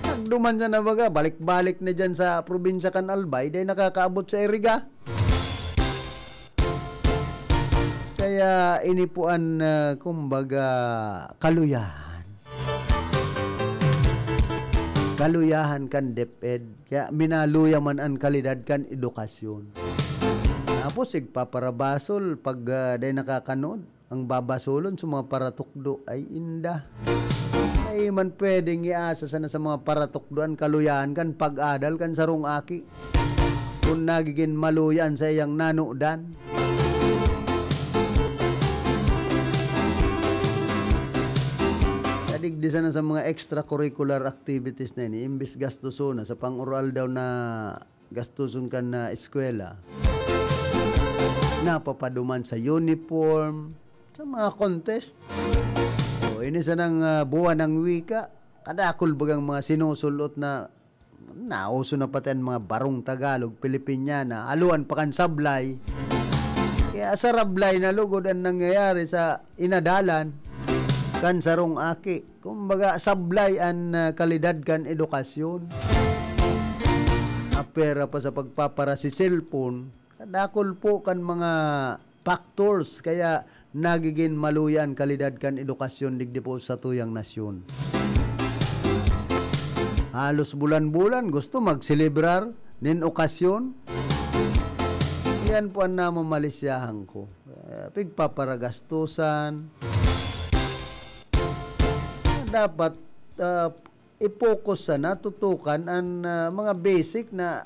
S13: Nagduman sa nabaga, balik-balik na dyan sa probinsya kan Albay, dahil nakakaabot sa Iriga. Kaya inipuan, kumbaga, kaluyahan. Kaluyahan kan DepEd. Kaya minaluya man ang kalidad kan edukasyon. Tapos igpaparabasol pag day nakakanood, ang babasolon sa mga paratukdo ay inda. Ay man pwedeng iasa sana sa mga paratukdoan kaluyahan kan pag-adal kan sarong aki. Kung nagiging maluyan sa iyang nanudan. Kadigdi sana sa mga extracurricular activities na yun, imbis gastuson na sa pang-oral daw na gastuson kan na eskwela. Napapaduman sa uniform, sa mga contest. So, ini sa ng buwan ng wika, kadakol bagang mga sinusulot na nauso na pati ang mga barong Tagalog, Pilipinyana, aluan pa kan sablay. Kaya sa rablay na lugod ang nangyayari sa inadalan, kan sarong aki. Kumbaga, sablay ang kalidad kan edukasyon. Apera pa sa pagpapara si cellphone, kadakol po kan mga factors kaya nagiging maluyan kalidad kan edukasyon digdi po sa tuyang nasyon. Halos bulan-bulan gusto magselebrar nin okasyon. Yan po ang namamalisyahan ko. Pigpaparagastusan. Dapat i-focus sana, tutukan ang mga basic na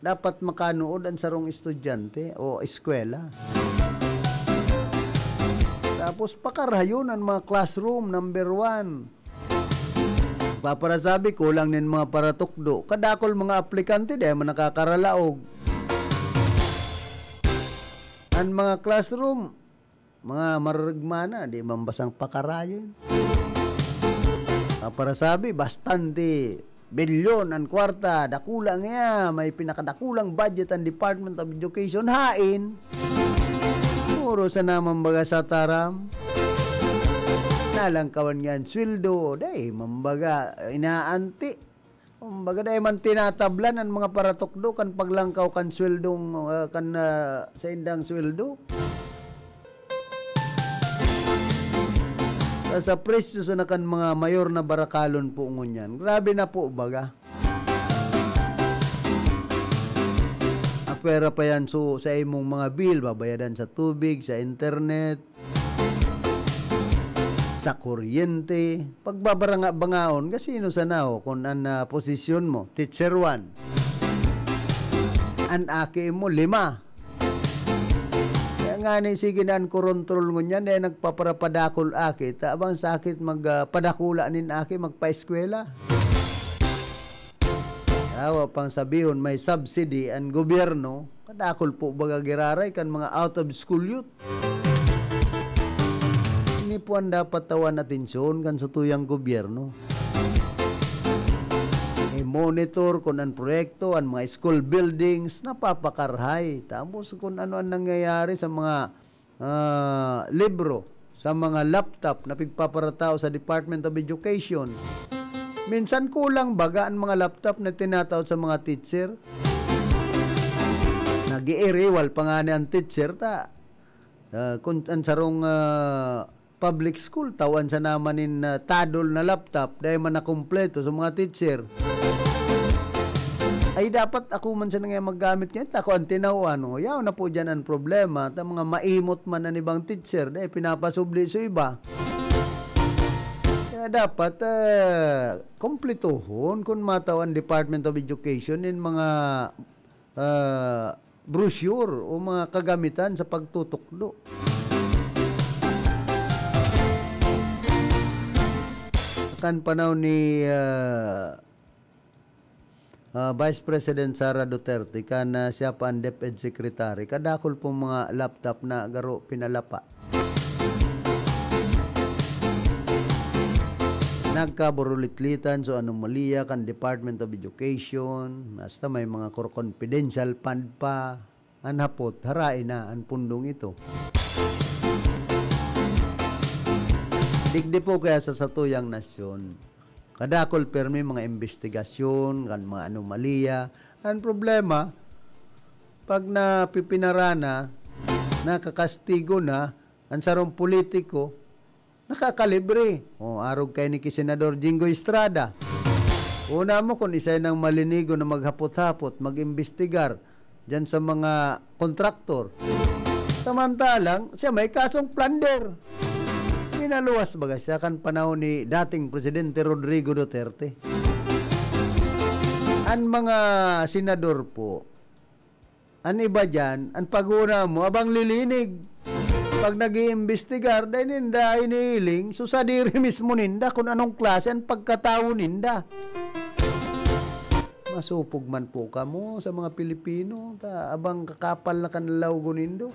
S13: dapat makanood ang sarong estudyante o eskwela. Tapos pakarayon ang mga classroom, number 1. Paparasabi ko lang nin mga paratukdo. Kadakol mga aplikante dahil man nakakaralaog. Ang mga classroom, mga maragmana, di mambasang pakarayon. Paparasabi, bastante bilyon ang kwarta, dakulang nga, may pinakadakulang budget ang Department of Education, hain. Puro sa naman baga sa taram. Nalangkawan nga ang sweldo, dahi, mambaga, inaanti. Mambaga, dahi man tinatablan ang mga paratukdo, kan paglangkaw kan sweldong, sa indang sweldo. Sa presyo sa nakan mga mayor na barakalon po ngunyan. Grabe na po baga. Apera pa yan so, sa imong mga bill, babayadan sa tubig, sa internet, sa kuryente. Pagbabaranga-bangaon, kasi ino sana o, kung ang posisyon mo, teacher 1. Ang aki mo, 5. Nga ni sige na ang kontrol ngunyan dahil nagpaparapadakol aki tabang sakit magpadakula nin aki magpa-eskwela. Awa pang sabihon may subsidy ang gobyerno kadakol po baga giraray kan mga out of school youth. Ini po ang dapat tawan atensyon kan sa tuyang gobyerno. Monitor kung ang proyekto, ang mga school buildings, napapakarhay. Tapos kung ano ang nangyayari sa mga libro, sa mga laptop na pigpaparatao sa Department of Education. Minsan kulang baga ang mga laptop na tinatawag sa mga teacher. Nag-i-iriwal pa nga ang teacher ta. Kung ang sarong public school, tawan sa naman in tadol na laptop dahil man nakumpleto sa mga teacher. Ay dapat ako man siya nga maggamit niya. Ako ang tinawan. Yaw na po dyan ang problema. At mga maimot man ang ibang teacher. Dahil pinapasubli sa iba. Kaya dapat kompletuhon kung matawan Department of Education in mga brochure o mga kagamitan sa pagtutuklo. Kan panahon ni Vice President Sara Duterte kan siya pa ang DepEd Secretary, kadakol pong mga laptop na garo pinalapa. Nagkaburulit-litan so anomalya kan Department of Education, basta may mga confidential fund pa, anhapot, harain na ang pundong ito. Digdi po kaya sa satuyang nasyon, kadakol permi mga investigasyon, kan mga anomalya. Ang problema, pag napipinarana, nakakastigo na, ang sarong politiko, nakakalibre. O, arog kay ni Senador Jingo Estrada. Una mo kung isa ng malinigo na maghapot-hapot, mag-imbestigar dyan sa mga kontraktor. Samantalang, siya may kasong plunder. Minaluwas baga siya kan panahon ni dating Presidente Rodrigo Duterte. Ang mga senador po, ang iba dyan, ang pag-una mo, abang lilinig. Pag nag-iimbestigar, dahil ninda inihiling, so sa diri mismo ninda kung anong klase ang pagkatao ninda. Masupog man po ka mo sa mga Pilipino, abang kakapal na kanlaw gunindo.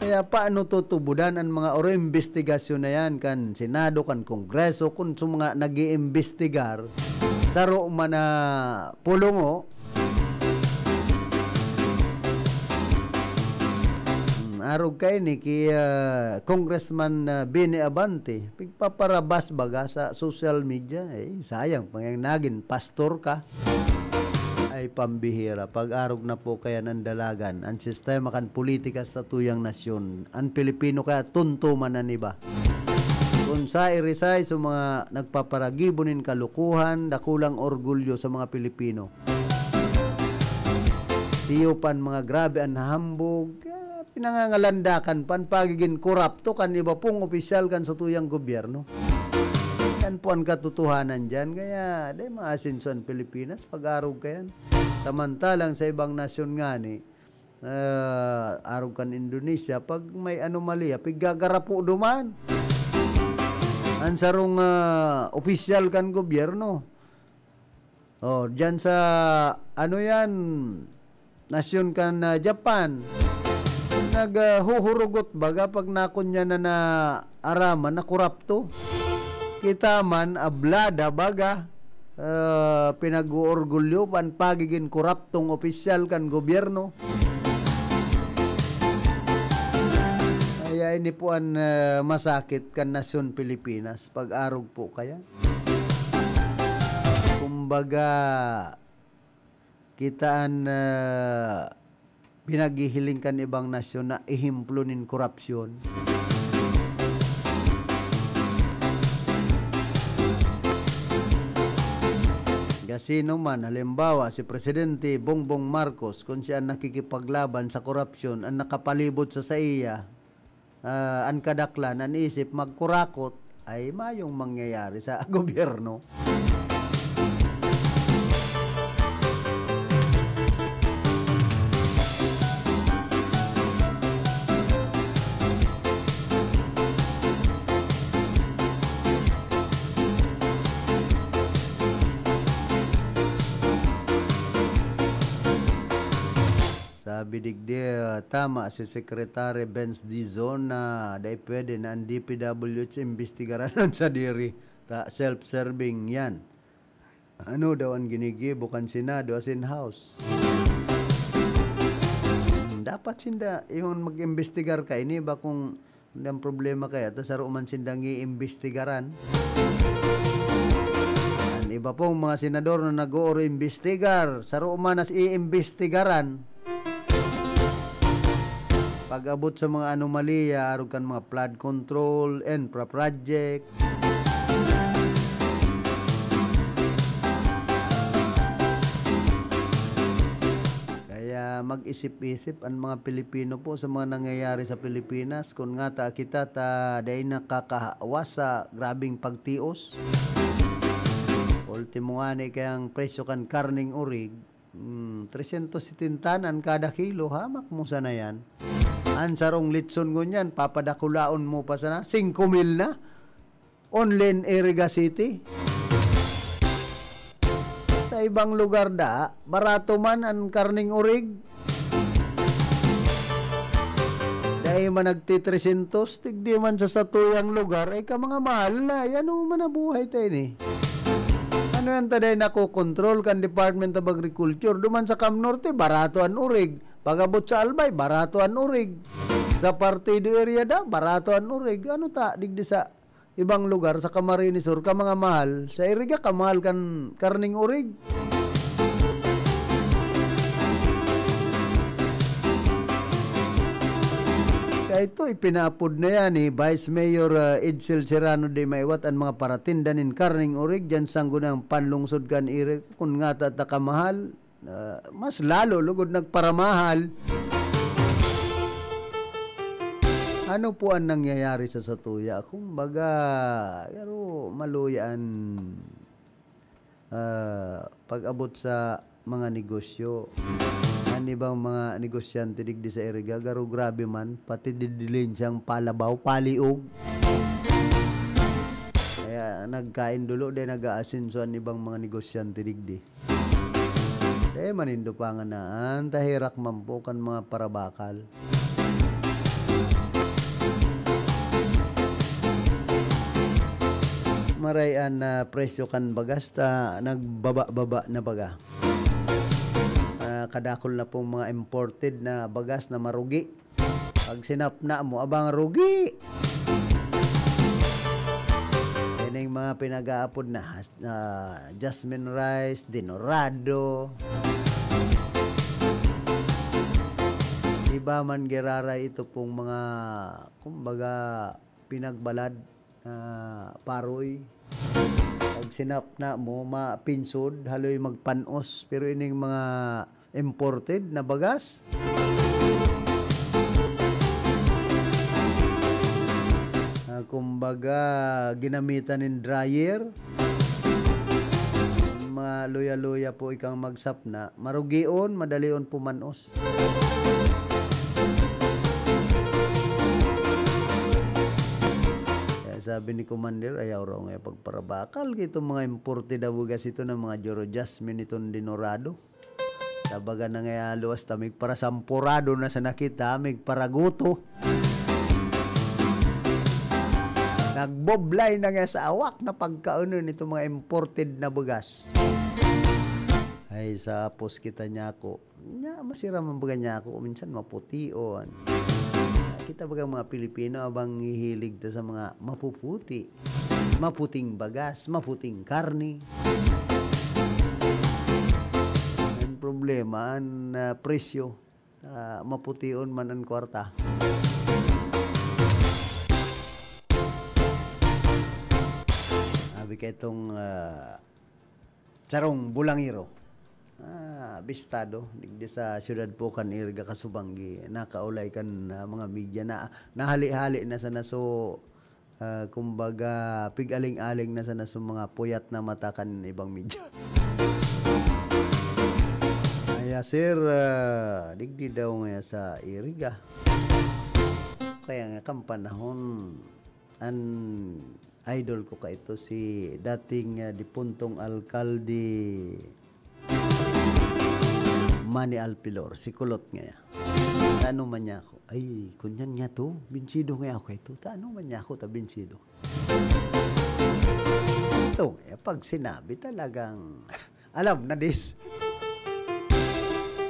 S13: Kaya paano tutubudan ang mga oro investigasyon na yan kan Senado, kan Kongreso, kung sa mga nag-iimbestigar sa man na pulungo. Arog kay ni Congressman Bini Abante, pigpaparabas baga sa social media, sayang, pang naging pastor ka. Ay pambihira. Pag-arog na po kaya ng dalagan, ang sistema kan politika sa tuyang nasyon, ang Pilipino kaya tuntuman na niba. Kung sa irisay sa mga nagpaparagibonin kalukuhan, dakulang orgulyo sa mga Pilipino. Tiyupan mga grabe ang hambog, pinangangalandakan pan pagiging korapto kan iba pong opisyal kan sa tuyang gobyerno. Yan po ang katotohanan dyan. Kaya, di maasinso ang Pilipinas, pag-arog kayan. Samantalang sa ibang nasyon nga ni, arog kan Indonesia, pag may anomalya, piggagarapo duman. Ang sarong opisyal kan gobyerno. O, dyan sa, nasyon kan Japan, naghuhurugot baga pag nakunya na araman na korapto. Kita man ablada baga pinag-uorgulyo pan pagiging koraptong opisyal kan gobyerno. Kaya ini po ang masakit kan nasyon Pilipinas pag-arog po kaya. Kumbaga kitaan pinaghihiling kan ibang nasyon na ihimplunin korupsyon. Sino man, halimbawa, si Presidente Bongbong Marcos, kung siya nakikipaglaban sa korupsyon, ang nakapalibot sa iya, ang kadaklan, ang isip, magkurakot, ay mayong mangyayari sa gobyerno. Bidigdi tama si Secretary Benz Dizon na dahil pwede na ang DPWH imbestigaran sa diri ta self-serving yan. Ano daw ang ginigibo kan Senado as in-house? Dapat sinda yung mag-imbestigar ka ini ba kung ang problema kaya ta saro man sindang i-imbestigaran. Iba pong mga senador na nag-ooro imbestigar saro man as i-imbestigaran. Pag-abot sa mga anomalya, arog kan mga flood control, infra project. Kaya mag-isip-isip ang mga Pilipino po sa mga nangyayari sa Pilipinas. Kung nga kita dahil nakakahawa sa grabing pagtios. Ultimo nga ni kayang presyo kan karning urig, 370 kada kilo, hamak mo sana yan. Ang sarong litson ngunyan, papadakulaon mo pa sana, 5,000 na. Only in Iriga City. Sa ibang lugar barato man ang karning urig. Dahil man nagti-300, tigdi man sa satuyang lugar, ay ka mga mahal na. Yan o manabuhay tayo ni. Ano yan taday nakokontrol kan Department of Agriculture? Duman sa Cam Norte, barato ang urig. Pagabot sa Albay, barato ang urig. Sa Partido area barato ang urig. Ano digdi sa ibang lugar, sa Camarines Sur, ka mga mahal. Sa Iriga, kamahal kan karning urig. Kaya ito, ipinapod na yan ni Vice Mayor Edsel Serrano de Maiwat ang mga paratindan in karning urig dyan sanggo ng panlungsod kan Iriga. Kung nga tatamahal, mas lalo lugod nagparamahal. Ano po ang nangyayari sa Satuya? Kung baga, pero maluyaan pag-abot sa mga negosyo. Ano bang mga negosyante digdi sa Iriga? Garo grabe man, pati didilin siyang palabaw, paliog. Kaya nagkain dulo, dahil nag-aasinso ang ibang mga negosyante digdi. Dahil manindo pa nga naan, tahirak man po kan mga parabakal. Marayan na presyo kan bagas nagbaba-baba na baga. Kadakol na pong mga imported na bagas na marugi. Pag sinapna mo, abang rugi. Yan yung mga pinag-aapod na jasmine rice, dinorado. Iba man gerara ito pong mga, kumbaga, pinagbalad na paroy. Pag sinapna mo, mapinsod, haloy magpanos. Pero ining mga imported na bagas, kumbaga ginamitan in dryer, maluya-luya po ikang magsapna, marugion, madalion pumanos. Kaya sabi ni Commander, ayaw raw nga pagparabakal itong mga imported na bugas ito ng mga Joro Jasmine itong dinorado. Tabaga na nga luwas tamig para sampurado na sa nakita, mig paraguto. Nagboblay na nga sa awak na pagkaunon itong mga imported na bugas. Ay, sa apos kita niya ako. Masira man baga niya ako. Minsan mapution. Kita baga mga Pilipino abang hihilig ta sa mga mapuputi. Maputing bagas, maputing karni. Problema ang presyo, maputiun man ang kwarta. Sabi ka itong sarong bulangiro, bistado digdi sa syudad po kan Iriga Kasubanggi, nakaulay kan mga media na nahali-hali na sana, so kumbaga pigaling-aling na sana sa mga puyat na mata kan ibang media. Kaya sir, digdi daw nga sa Iriga. Kaya nga kang panahon, an idol ko ka ito si dating dipuntong alkalde Manny Alpilor, si Kulot nga. Ano man niya ako? Ay, kunyan nga to, binsido nga ako ito. Ano man niya ako, binsido. Ito, pag sinabi talagang, alam na this.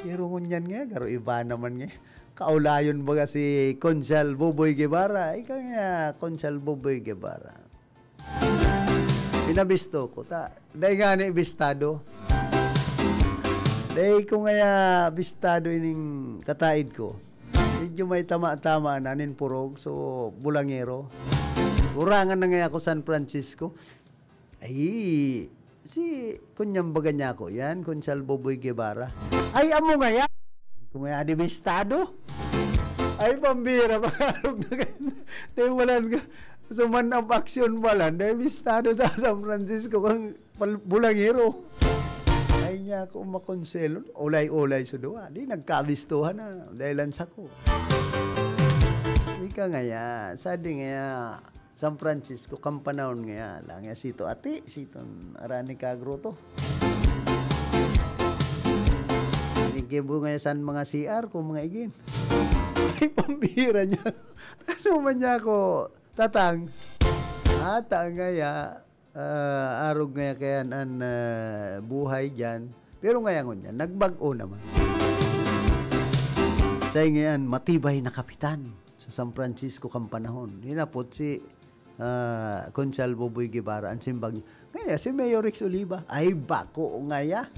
S13: Pero kunyan nga, garo iba naman nga. Kaulayon baga si Consul Boboy Guevara. Ika nga, Consul Boboy Guevara. Pinabisto ko. Dahil nga ni bistado. Dahil ko nga bistado ining kataid ko. Medyo may tama-tama na nin purog. So, bulangero. Urangan na nga ako San Francisco. Ay, si kunyang baga niya ko yan, Consul Boboy Guevara. Ay, amo nga yan. Kung may adibistado. Ay, pambira. Makarog na kayo. Dahil walang suman of action wala. Dahil bistado sa San Francisco kang bulangiro. Ay niya ako makonselo. Ulay-ulay sa doa. Di nagkabistuhan na. Dahilan sa ko. Ika nga ya. Sadi nga ya. San Francisco, kampanahon nga ya. Lang ya sito ati. Sito arani kagro to. Inigibo nga ya san mga CR kung mga igin. Ay pambira niya. Ano man niya ako tatang. Ata nga ya. Arog nga kaya an buhay dyan. Pero ngayon yan, nagbag-o naman. Sa ngayon, matibay na kapitan sa San Francisco kampanahon. Hinapot si Consul Boboy Guevara, ang simbag niya. Ngayon, si Mayor Rex Oliva, ay bako ngaya.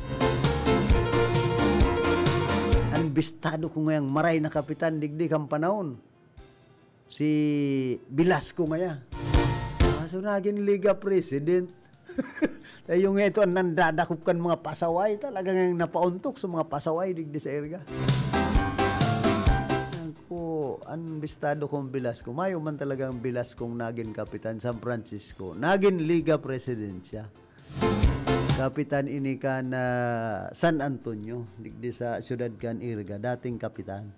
S13: Ang bistado ko ngayang maray na kapitan digdi kampanahon. Si Velasco ngaya. So naging Liga President. Yung ito ang nandadakop kan mga pasaway. Talagang napauntok sa mga pasaway digdi sa erga. Ako, ang bistado kong Velasco. Mayo man talagang Velasco naging kapitan San Francisco. Naging Liga President siya. Kapitan ini kan San Antonio. Digdi sa siyudad kan Irga. Dating kapitan.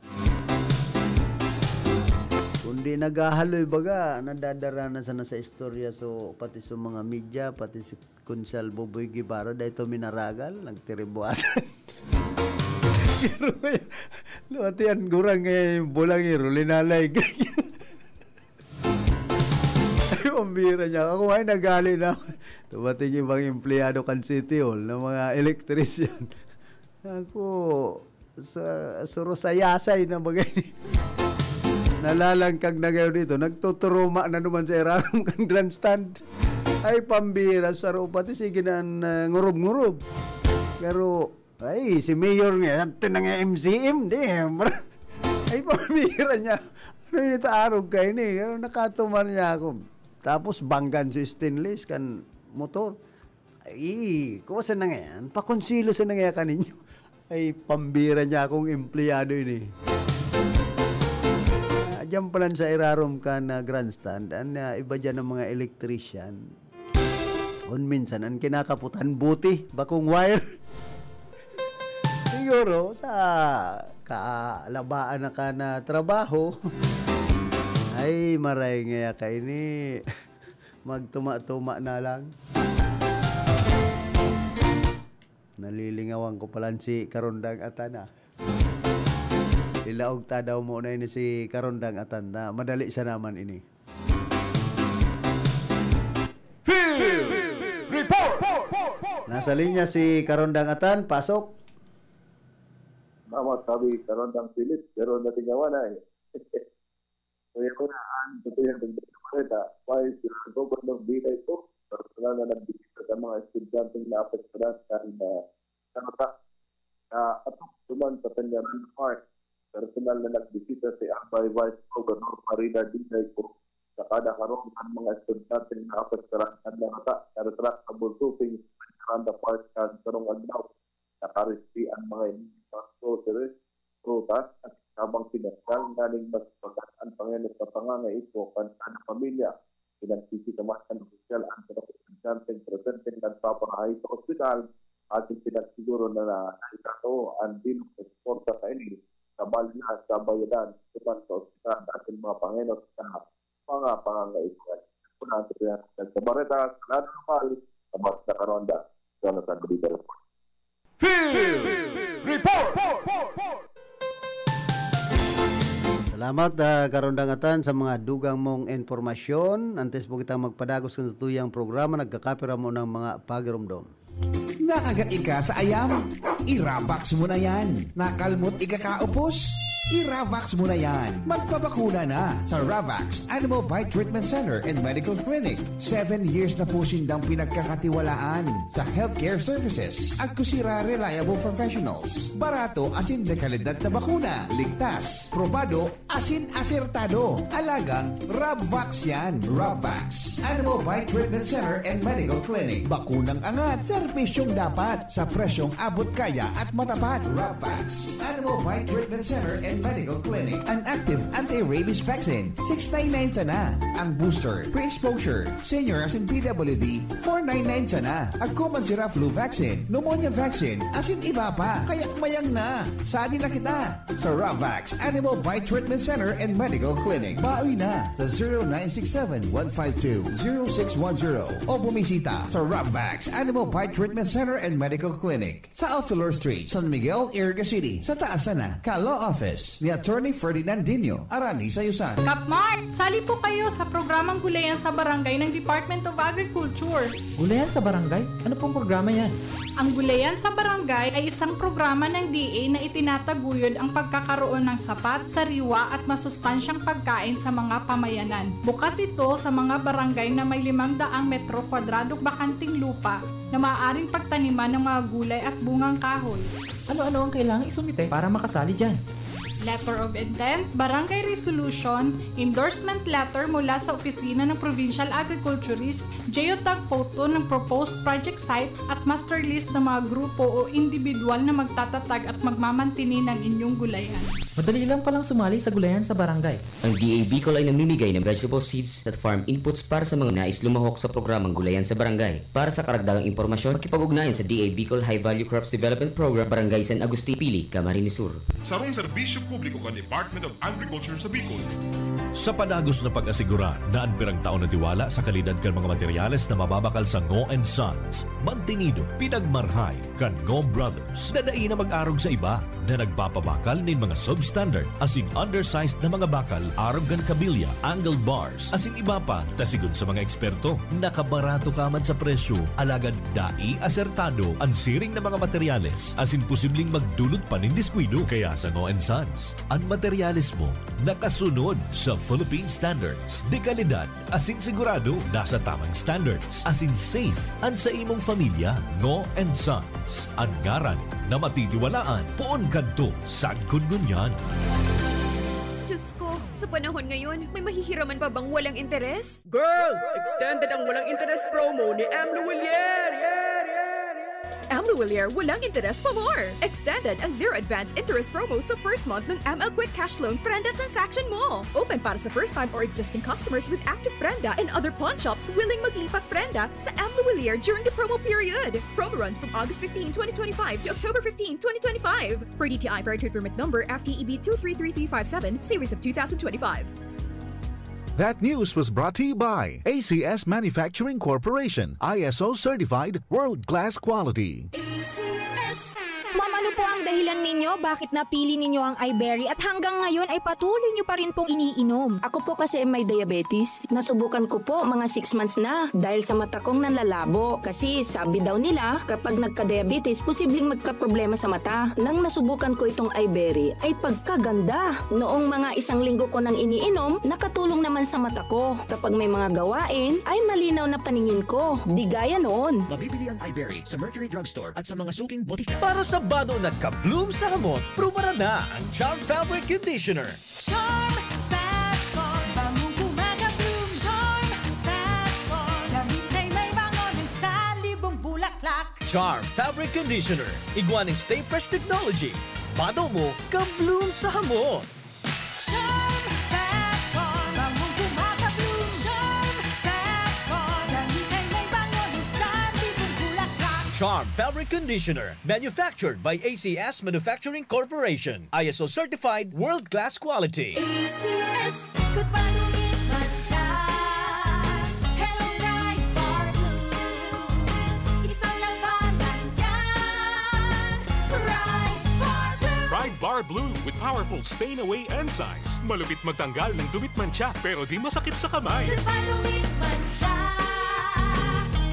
S13: Kundi naghahaloy baga, nadadaranan sana sa istorya so pati sa mga media, pati si Consul Boboy Guevara dahil ito minaragal, nagtiribuatan. Luwati yan, gurang ngayon, bulangiro, linalay. Ay, pambira niya. Ako ay nagali na. Tumating ibang empleyado kan City Hall ng mga electrician. Ako, surusayasay na bagay. Nalalangkag na kayo dito. Nagtuturuma na naman sa iraram kang grandstand. Ay, pambira. Saro pati sige na ngurub-ngurub. Pero, ay, si Mayor nga. Ito na nga MCM. Ay, pambira niya. Ano yung itaarog kayo ni? Nakatuman niya ako. Tapos, banggan si stainless kan motor. Ay, kuwasan na nga yan. Pakonsilo sa na nga kaninyo. Ay, pambira niya akong empleyado ini. Diyan pa lang sa irarom ka na grandstand, iba dyan ng mga electrician. Minsan, ang kinakaputan, buti, bakong wire. Siguro, sa kaalabaan na ka na trabaho, ay maray nga ka ini, magtuma-tuma na lang. Nalilingawan ko palang si Karondang Atana. Ilaog ta daw mo na ini si Karondang Atan na madali siya naman ini.
S2: Field Report!
S13: Nasa linya si Karondang Atan, pasok.
S14: Mama sabi Karondang Philip, pero natingawan na eh. Kaya ko na ito yung pagkakalita, why sila governor bitay ko, personal na nagbisita sa mga estudyanteng na-apektaran sa kanata. At tuman sa Penyaran Park, personal na nagbisita si Ambay Vice Governor Marina Dinay ko sa kada karoon ng mga estudyante na apektaran ng nangata karatrak sa bulsuping Miranda Park at karong adlaw. Nakarispi ang mga groceries, prutas at habang sinasal naling mas pagkataan pangyayari sa pangangay ito kan sa pamilya. Pinagsisitamasan ng opisyal ang mga estudyante presente ng papahay sa ospital at pinagsiguro na ito ang dinong eksporta sa ini kabal na sa bayadan tuman sa ospital ating mga Panginoon sa mga pangangailangan. Kuna ito yan. Nagsabareta sa lahat ng lokal sa Basta Karonda. Jonathan Bidal.
S2: Field Report!
S13: Salamat Karondang Atan sa mga dugang mong informasyon. Antes po kitang magpadagos sa tuyang programa, nagkakapira mo ng mga pagirumdom.
S2: Nakagat ka sa ayam? Irabox mo na yan. Nakalmot ikakaupos?
S15: I-Ravax mo na yan. Magpabakuna na sa Ravax Animal Bite Treatment Center and Medical Clinic. 7 years na po sindang pinagkakatiwalaan sa healthcare services. Agkusira reliable professionals. Barato asin de kalidad na bakuna. Ligtas, probado, asin asertado. Alagang Ravax yan. Ravax Animal Bite Treatment Center and Medical Clinic. Bakunang angat, serbisyong dapat sa presyong abot kaya at matapat. Ravax Animal Bite Treatment Center and Medical Clinic. An active anti-rabies vaccine. $699 sana. Ang booster, pre-exposure, senior as in PWD, $499 sana. Agkuman sira flu vaccine, pneumonia vaccine, asin iba pa. Kaya mayang na. Saan na kita? Sa Ravax Animal Bite Treatment Center and Medical Clinic. Baoy na sa 0967-152-0610 o bumisita sa Ravax Animal Bite Treatment Center and Medical Clinic sa Alfilor Street, San Miguel, Iriga City. Sa taas na, Ka-Law Office ni Attorney Ferdinand Dino, Arani, Sayusan.
S16: Kapmark, sali po kayo sa programang Gulayan sa Barangay ng Department of Agriculture.
S17: Gulayan sa Barangay? Ano pong programa yan?
S16: Ang Gulayan sa Barangay ay isang programa ng DA na itinataguyod ang pagkakaroon ng sapat, sariwa at masustansyang pagkain sa mga pamayanan. Bukas ito sa mga barangay na may 500 metro kwadradong bakanting lupa na maaaring pagtaniman ng mga gulay at bungang kahoy.
S17: Ano-ano ang kailangang isumite para makasali dyan?
S16: Letter of Intent, Barangay Resolution, Endorsement Letter mula sa Opisina ng Provincial Agriculturist, geotag photo ng proposed project site at master list ng mga grupo o individual na magtatatag at magmamantini ng inyong gulayan.
S17: Madali lang palang sumali sa Gulayan sa Barangay.
S18: Ang DA Bicol ay namimigay ng vegetable seeds at farm inputs para sa mga nais lumahok sa programang Gulayan sa Barangay. Para sa karagdagang impormasyon, makipag-ugnayan sa DA Bicol High Value Crops Development Program, Barangay San Agustin, Pili, Camarines Sur.
S19: Sarong serbisyo publiko ka Department of Agriculture sa Bicol.
S20: Sa panagos na pag-asigura na ang pirang taon na tiwala sa kalidad kan mga materyales na mababakal sa Ngo & Sons, mantinido, pinagmarhay, kan Ngo Brothers, nadai na mag-arog sa iba na nagpapabakal nin mga substandard as in undersized na mga bakal, arog kan kabilya, angled bars, as in iba pa, tasigon sa mga eksperto, nakabarato kaman sa presyo, alagad dai asertado ang siring na mga materyales, as in posibleng magdulot pa nin diskwido. Kaya sa Ngo & Sons, ang materyales mo nakasunod sa Philippine standards. De kalidad, asin sigurado, nasa tamang standards. Asin safe, ang sa imong pamilya. Ngo & Sons, ang ngaran na matitiwalaan. Poon kadto, sad kununyan.
S3: Diyos ko, sa panahon ngayon, may mahihiraman pa bang walang interes?
S4: Girl, extended ang walang interes promo ni Amlo Willier.
S3: Amlo Willier, walang interes pa more! Extended ang zero advance interest promo sa first month ng ML Quick Cash Loan Prenda Transaction mo. Open para sa first-time or existing customers with active Prenda and other pawn shops willing maglipat Prenda sa Amlo Willier during the promo period. Promo runs from August 15, 2025 to October 15, 2025. Per DTI Fair Trade Permit Number FTEB 233357, Series of 2025.
S21: That news was brought to you by ACS Manufacturing Corporation, ISO certified world-class quality.
S22: ACS. Ma'am, ano po ang dahilan ninyo? Bakit napili ninyo ang iBerry at hanggang ngayon ay patuloy nyo pa rin pong iniinom?
S23: Ako po kasi may diabetes. Nasubukan ko po mga 6 months na dahil sa mata kong nanlalabo. Kasi sabi daw nila kapag nagka-diabetes, posibleng magka-problema sa mata. Nang nasubukan ko itong iBerry ay pagkaganda. Noong mga 1 linggo ko nang iniinom, nakatulong naman sa mata ko. Kapag may mga gawain, ay malinaw na paningin ko. Di gaya noon.
S24: Mabibili ang iBerry sa Mercury Drugstore at sa mga suking butika.
S5: Para sa bado nagka-bloom sa hamot, prumara na ang Charm Fabric Conditioner.
S6: Charm Fabric, bangong kumaga-bloom. Charm Fabric, damit ay may bango ng salibong bulaklak.
S5: Charm Fabric Conditioner, igwaning Stay Fresh Technology. Bado mo, ka-bloom sa hamot.
S6: Charm Fabric, bangong kumaga-bloom. Charm Fabric, damit ay may bango ng salibong bulaklak.
S5: Charm Fabric Conditioner, manufactured by ACS Manufacturing Corporation. ISO certified, world-class quality.
S6: ACS, good pa tumit ba siya? Hello, Bright Bar Blue. Isang labanan yan. Bright Bar Blue.
S19: Bright Bar Blue with powerful stain-away enzymes. Malupit magtanggal ng dumit mancha pero di masakit sa kamay.
S6: Good pa tumit man siya.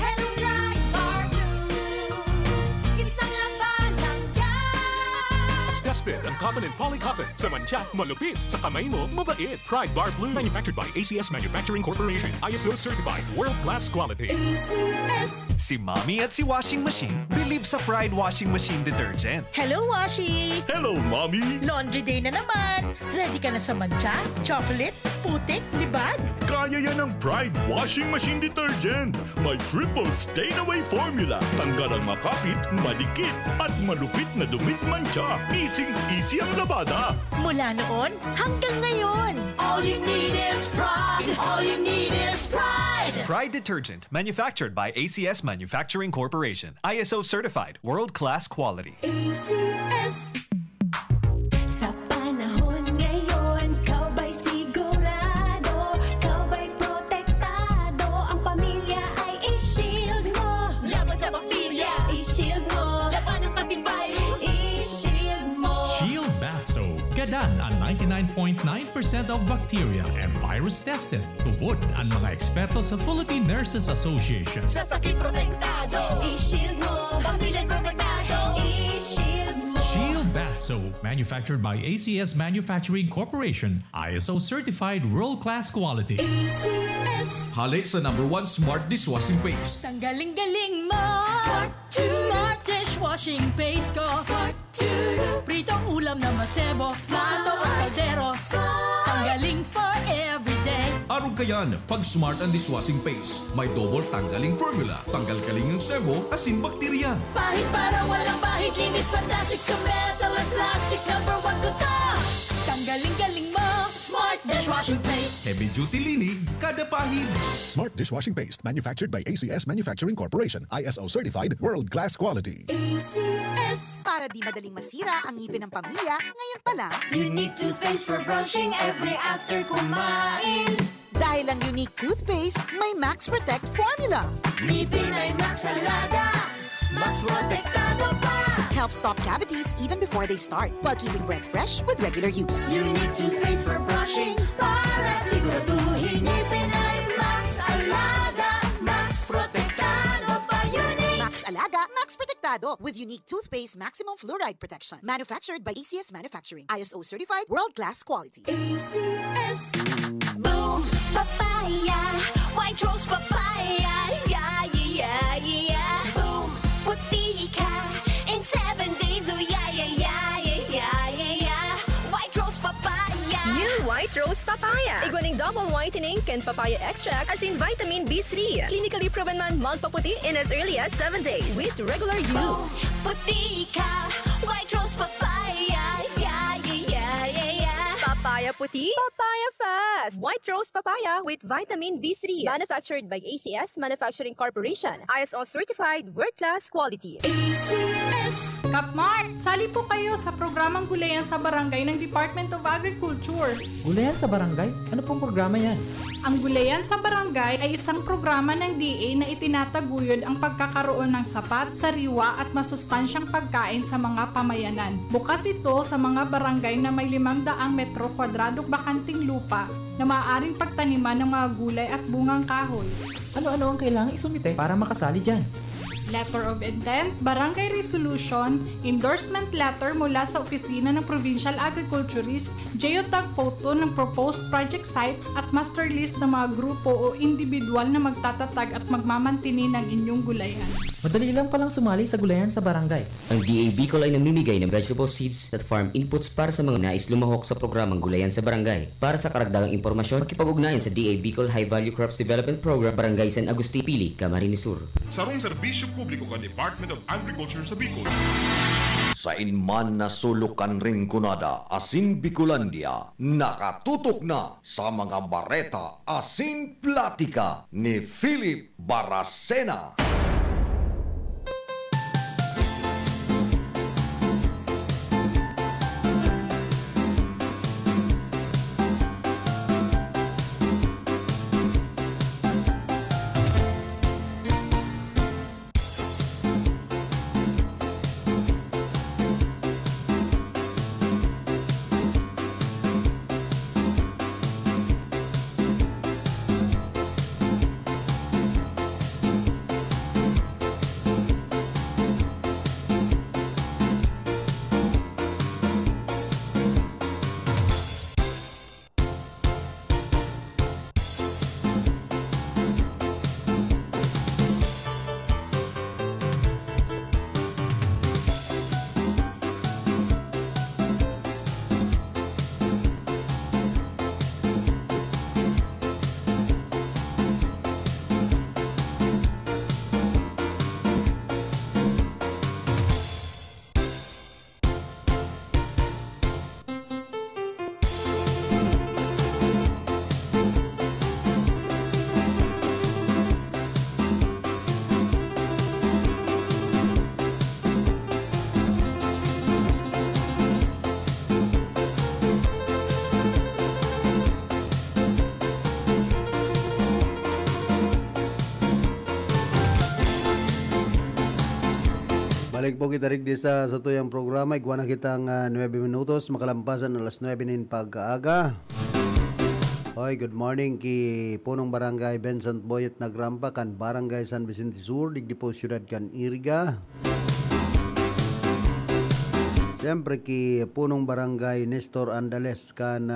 S6: Hello, Bright Bar Blue. Isang labanan yan.
S19: tested ang cotton and polycotton. Sa mancha, malupit. Sa kamay mo, mabait. Pride Bar Blue. Manufactured by ACS Manufacturing Corporation. ISO certified. World-class quality.
S7: ACS. Si Mommy at si Washing Machine believe sa Pride Washing Machine Detergent.
S8: Hello, Washi!
S7: Hello, Mommy!
S8: Laundry day na naman. Ready ka na sa mancha, chocolate, putik, libag?
S7: Kaya yan ang Pride Washing Machine Detergent. May triple stain-away formula. Tanggal ang makapit, madikit, at malupit na dumit mancha. Easy ang labada.
S8: Mula noon hanggang ngayon.
S6: All you need is pride. All you need is pride.
S7: Pride Detergent, manufactured by ACS Manufacturing Corporation. ISO certified, world-class quality.
S6: ACS. Sa panahon ngayon, kau ba'y sigurado? Kau ba'y protektado? Ang pamilya ay i-shield mo. Laban sa bakterya, i-shield mo. Laban ng pati virus, i-shield mo.
S9: Shield Bath Soap. Gadan ang 99.9% of bacteria and virus tested. Tubod ang mga eksperto sa Philippine Nurses Association.
S6: Sa sakit protektado, i-shield mo. Pamilya protektado, i-shield mo.
S9: Shield Bath Soap, manufactured by ACS Manufacturing Corporation, ISO certified world-class quality.
S6: ACS.
S10: Halik sa #1 Smart Dishwashing Paste.
S8: Tanggaling-galing mo. Smart dishwashing paste ko. Pritong ulam na masebo. Plato at kaldero. Tanggaling for everyday.
S10: Arog kayan, pag Smart ang Dishwashing Paste, may double tanggaling formula. Tanggal-galing ng sebo, asin bakterya.
S8: Pahit para walang bahid. Linis fantastic sa metal at plastic. #1 ko to. Tanggaling-galing mo. Smart dishwashing paste.
S10: Heavy duty linig, kada pahid.
S11: Smart Dishwashing Paste, manufactured by ACS Manufacturing Corporation. ISO certified, world-class quality.
S12: ACS. Para di madaling masira ang ngipin ng pamilya, ngayon pa lang.
S6: Unique toothpaste for brushing every after kumain.
S12: Dahil ang unique toothpaste, may Max Protect formula.
S6: Ngipin ay Max Alaga. Max Protektado pa.
S12: Helps stop cavities even before they start, while keeping breath fresh with regular use.
S6: Unique toothpaste for brushing para siguraduhin ngipin ay Max Alaga. Max Protektado pa. Unique.
S12: Max Alaga, Max Protektado with unique toothpaste maximum fluoride protection. Manufactured by ACS Manufacturing. ISO certified, world-class quality.
S6: ACS. Boom Papaya. White Rose Papaya. Yeah, yeah, yeah. Boom Puti ka in 7 days. Oh, yeah, yeah, yeah, yeah, yeah, yeah. White Rose Papaya.
S25: New White Rose Papaya. Iguaning double whitening and papaya extract as in vitamin B3. Clinically proven man magpaputi in as early as 7 days with regular use.
S6: Puti ka. White Rose Papaya. Yeah, yeah, yeah, yeah, yeah.
S25: Papaya puti, papaya fast. White Rose Papaya with vitamin B3. Manufactured by ACS Manufacturing Corporation. ISO certified, world-class quality.
S6: ACS.
S16: Kapmart, sali po kayo sa programang Gulayan sa Barangay ng Department of Agriculture.
S17: Gulayan sa barangay? Ano pong programa yan?
S16: Ang Gulayan sa Barangay ay isang programa ng DA na itinataguyod ang pagkakaroon ng sapat, sariwa at masustansyang pagkain sa mga pamayanan. Bukas ito sa mga barangay na may 500 metro kwadradong bakanting lupa na maaaring pagtaniman ng mga gulay at bungang kahoy.
S17: Ano-ano ang kailangang isumite para makasali dyan?
S16: Letter of Intent, Barangay Resolution, Endorsement Letter mula sa Opisina ng Provincial Agriculturist, geotag photo ng proposed project site at master list ng mga grupo o individual na magtatatag at magmamantini ng inyong gulayan.
S17: Madali lang palang sumali sa Gulayan sa Barangay.
S18: Ang DA Bicol ay namimigay ng vegetable seeds at farm inputs para sa mga nais lumahok sa programang Gulayan sa Barangay. Para sa karagdagang impormasyon, makipag-ugnayan sa DA Bicol High Value Crops Development Program, Barangay San Agustin Pili, Camarines Sur.
S26: Sarong serbisyo publiko ka Department of Agriculture sa Bicol.
S1: Sa inman na sulukan ring kunada, asin Bicolandia, nakatutok na sa mga bareta, asin platika ni Philip Baracena.
S2: Balik po kita rin sa tuyang programa. Iguan na kitang 9 minutos. Makalampasan alas 9 nin pag-aaga. Hoy, good morning ki punong barangay Vincent Boyet Nagrampa kan barangay San Vicente Sur, digdi po siyudad kan Iriga. Siyempre ki punong barangay Nestor Andales kan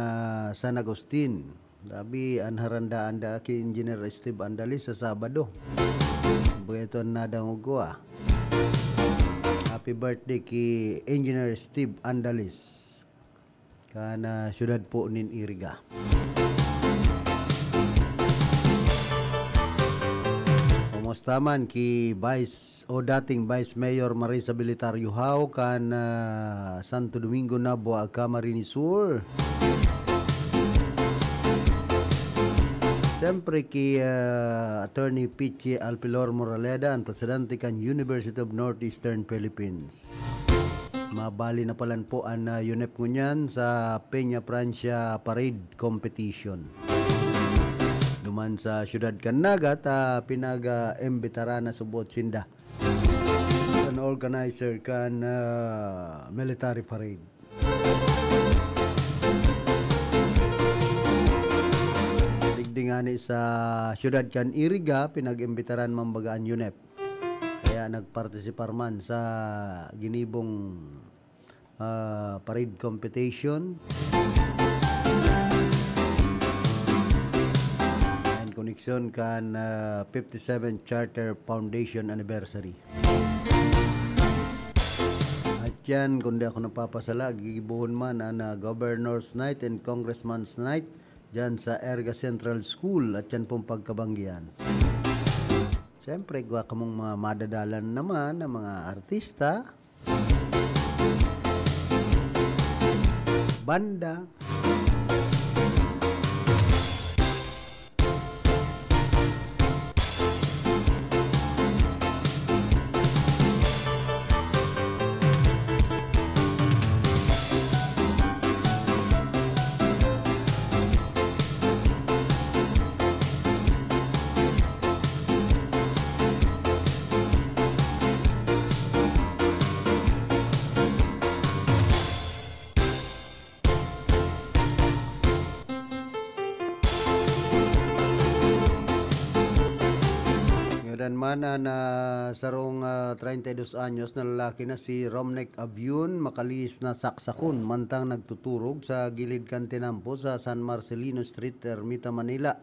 S2: San Agustin. Dabi anharanda anda ki Engineer Steve Andales sa Sabado. Bueton na dangugwa. Happy birthday ki Engineer Steve Andales kana siyudad po nin Iriga. Kumustaman ki dating Vice Mayor Marisa Belitario Hao kan Santo Domingo Nabo Camarines Sur. Siyempre ki Attorney Pichi Alpilor Moraleda, ang presidente kan University of Northeastern Philippines. Mabali na palan po ang UNEP ngunyan sa Peña Francia Parade Competition. Duman sa siyudad kan Nagat, pinaga-imbitara na subot sinda. An organizer kan military parade. Digdingani sa siyudad kan Iriga, pinag-imbitaran mambagaan UNEP. Kaya nagpartisipar man sa ginibong parade competition. And connection kan 57th Charter Foundation Anniversary. At yan, kundi ako napapasala, gigibuhon man na Governor's Night and Congressman's Night dyan sa Erga Central School at yan pong pagkabanggihan. Siyempre, gwa kamong mga madadalan naman ng mga artista, banda, mana na sarong 32 anyos na lalaki na si Romnek Abion makalis na saksakon mantang nagtuturog sa gilid kan Tinampo sa San Marcelino Street, Ermita, Manila.